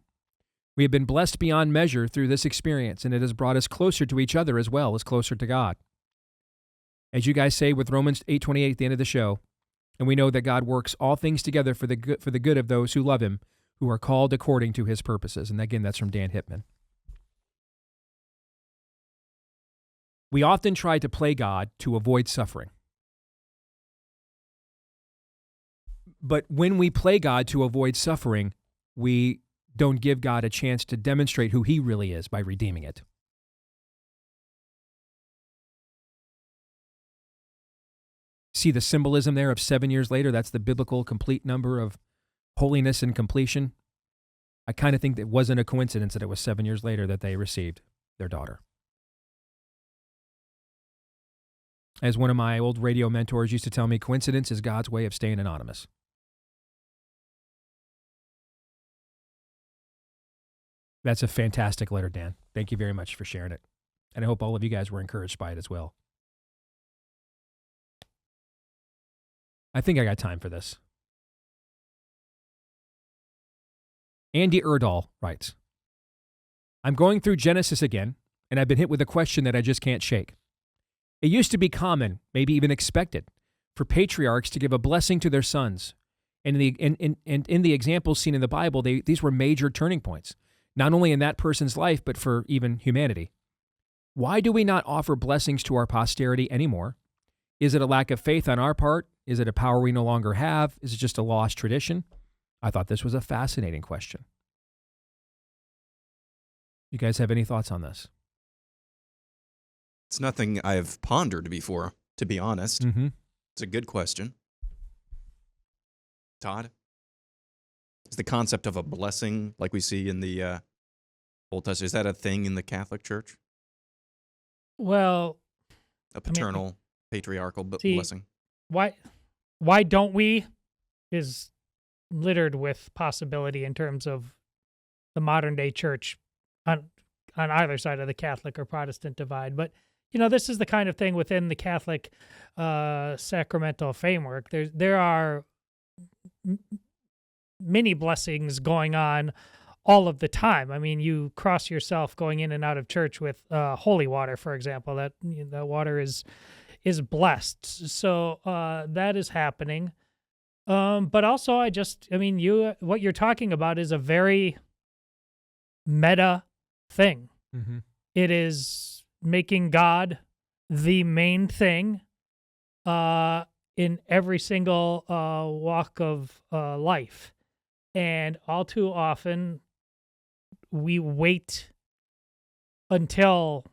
We have been blessed beyond measure through this experience, and it has brought us closer to each other as well as closer to God. As you guys say with Romans 8:28 at the end of the show, and we know that God works all things together for the good of those who love him, who are called according to his purposes. And again, that's from Dan Hittman. We often try to play God to avoid suffering. But when we play God to avoid suffering, we don't give God a chance to demonstrate who he really is by redeeming it. See the symbolism there of 7 years later? That's the biblical complete number of holiness and completion. I kind of think it wasn't a coincidence that it was 7 years later that they received their daughter. As one of my old radio mentors used to tell me, coincidence is God's way of staying anonymous. That's a fantastic letter, Dan. Thank you very much for sharing it. And I hope all of you guys were encouraged by it as well. I think I got time for this. Andy Erdahl writes, I'm going through Genesis again, and I've been hit with a question that I just can't shake. It used to be common, maybe even expected, for patriarchs to give a blessing to their sons. And in the examples seen in the Bible, these were major turning points, not only in that person's life, but for even humanity. Why do we not offer blessings to our posterity anymore? Is it a lack of faith on our part? Is it a power we no longer have? Is it just a lost tradition? I thought this was a fascinating question. You guys have any thoughts on this? It's nothing I've pondered before, to be honest. Mm-hmm. It's a good question. Todd? Is the concept of a blessing, like we see in the Old Testament, is that a thing in the Catholic Church? Well, a paternal, patriarchal blessing? Why don't we is littered with possibility in terms of the modern day church on either side of the Catholic or Protestant divide. But, you know, this is the kind of thing within the Catholic sacramental framework. There are many blessings going on all of the time. I mean, you cross yourself going in and out of church with holy water, for example. That water is blessed. So that is happening. But also, what you're talking about is a very meta thing. Mm-hmm. It is making God the main thing in every single walk of life. And all too often, we wait until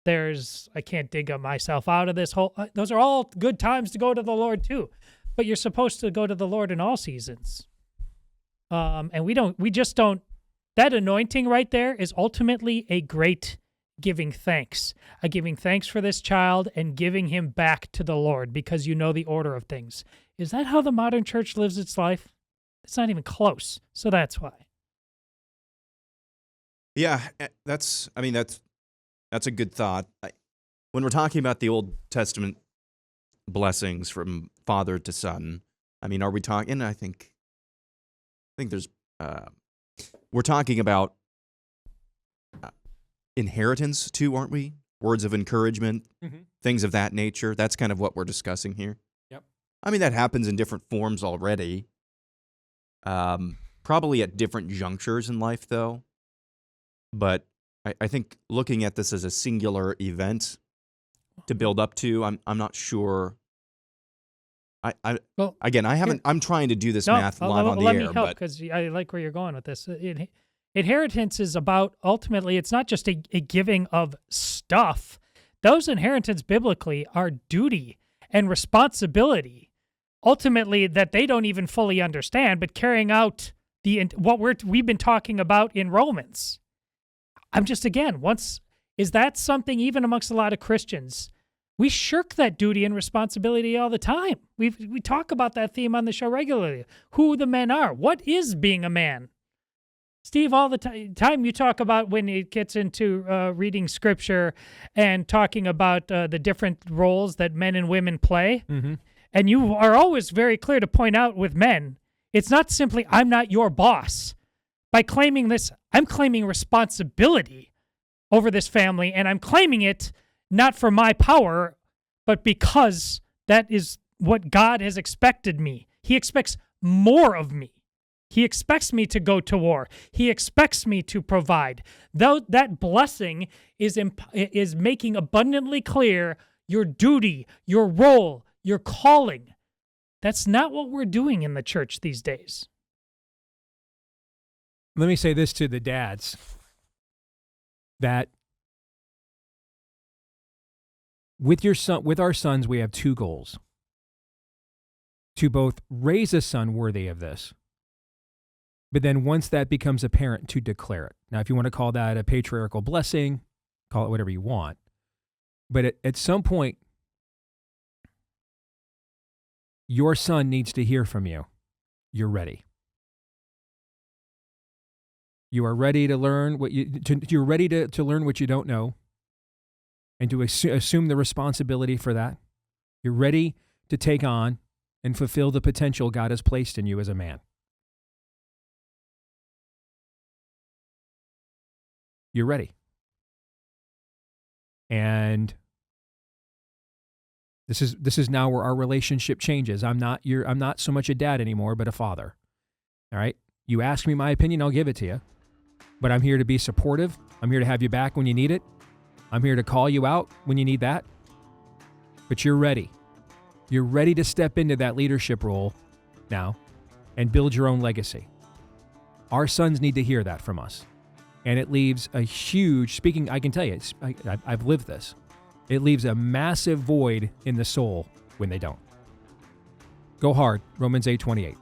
I can't dig myself out of this whole, those are all good times to go to the Lord too. But you're supposed to go to the Lord in all seasons. And we just don't, that anointing right there is ultimately a great giving thanks. A giving thanks for this child and giving him back to the Lord because you know the order of things. Is that how the modern church lives its life? It's not even close. So that's why. Yeah, that's a good thought. When we're talking about the Old Testament blessings from father to son, are we talking? I think there's we're talking about inheritance too, aren't we? Words of encouragement, things of that nature. That's kind of what we're discussing here. Yep. That happens in different forms already. Probably at different junctures in life, though. But I think looking at this as a singular event to build up to, I'm not sure. I'm trying to do this math live on the air. Let me help because I like where you're going with this. Inheritance is about, ultimately, it's not just a giving of stuff. Those inheritance biblically are duty and responsibility, ultimately, that they don't even fully understand, but carrying out what we've been talking about in Romans. Is that something even amongst a lot of Christians? We shirk that duty and responsibility all the time. We talk about that theme on the show regularly. Who the men are. What is being a man? Steve, all the time you talk about when it gets into reading scripture and talking about the different roles that men and women play. Mm-hmm. And you are always very clear to point out with men, it's not simply, I'm not your boss. By claiming this, I'm claiming responsibility over this family, and I'm claiming it not for my power, but because that is what God has expected me. He expects more of me. He expects me to go to war. He expects me to provide. Though that blessing is making abundantly clear your duty, your role, your calling. That's not what we're doing in the church these days. Let me say this to the dads, that with our sons, we have two goals: to both raise a son worthy of this, But then once that becomes apparent, to declare it. Now, if you want to call that a patriarchal blessing, call it whatever you want. But at some point, your son needs to hear from you. You're ready. You are ready to learn you're ready to learn what you don't know and to assume the responsibility for that. You're ready to take on and fulfill the potential God has placed in you as a man. You're ready. And this is now where our relationship changes. I'm not so much a dad anymore, but a father. All right? You ask me my opinion, I'll give it to you. But I'm here to be supportive. I'm here to have you back when you need it. I'm here to call you out when you need that. But you're ready. You're ready to step into that leadership role now and build your own legacy. Our sons need to hear that from us. And it leaves a huge, I can tell you, I've lived this. It leaves a massive void in the soul when they don't. Go hard, Romans 8:28.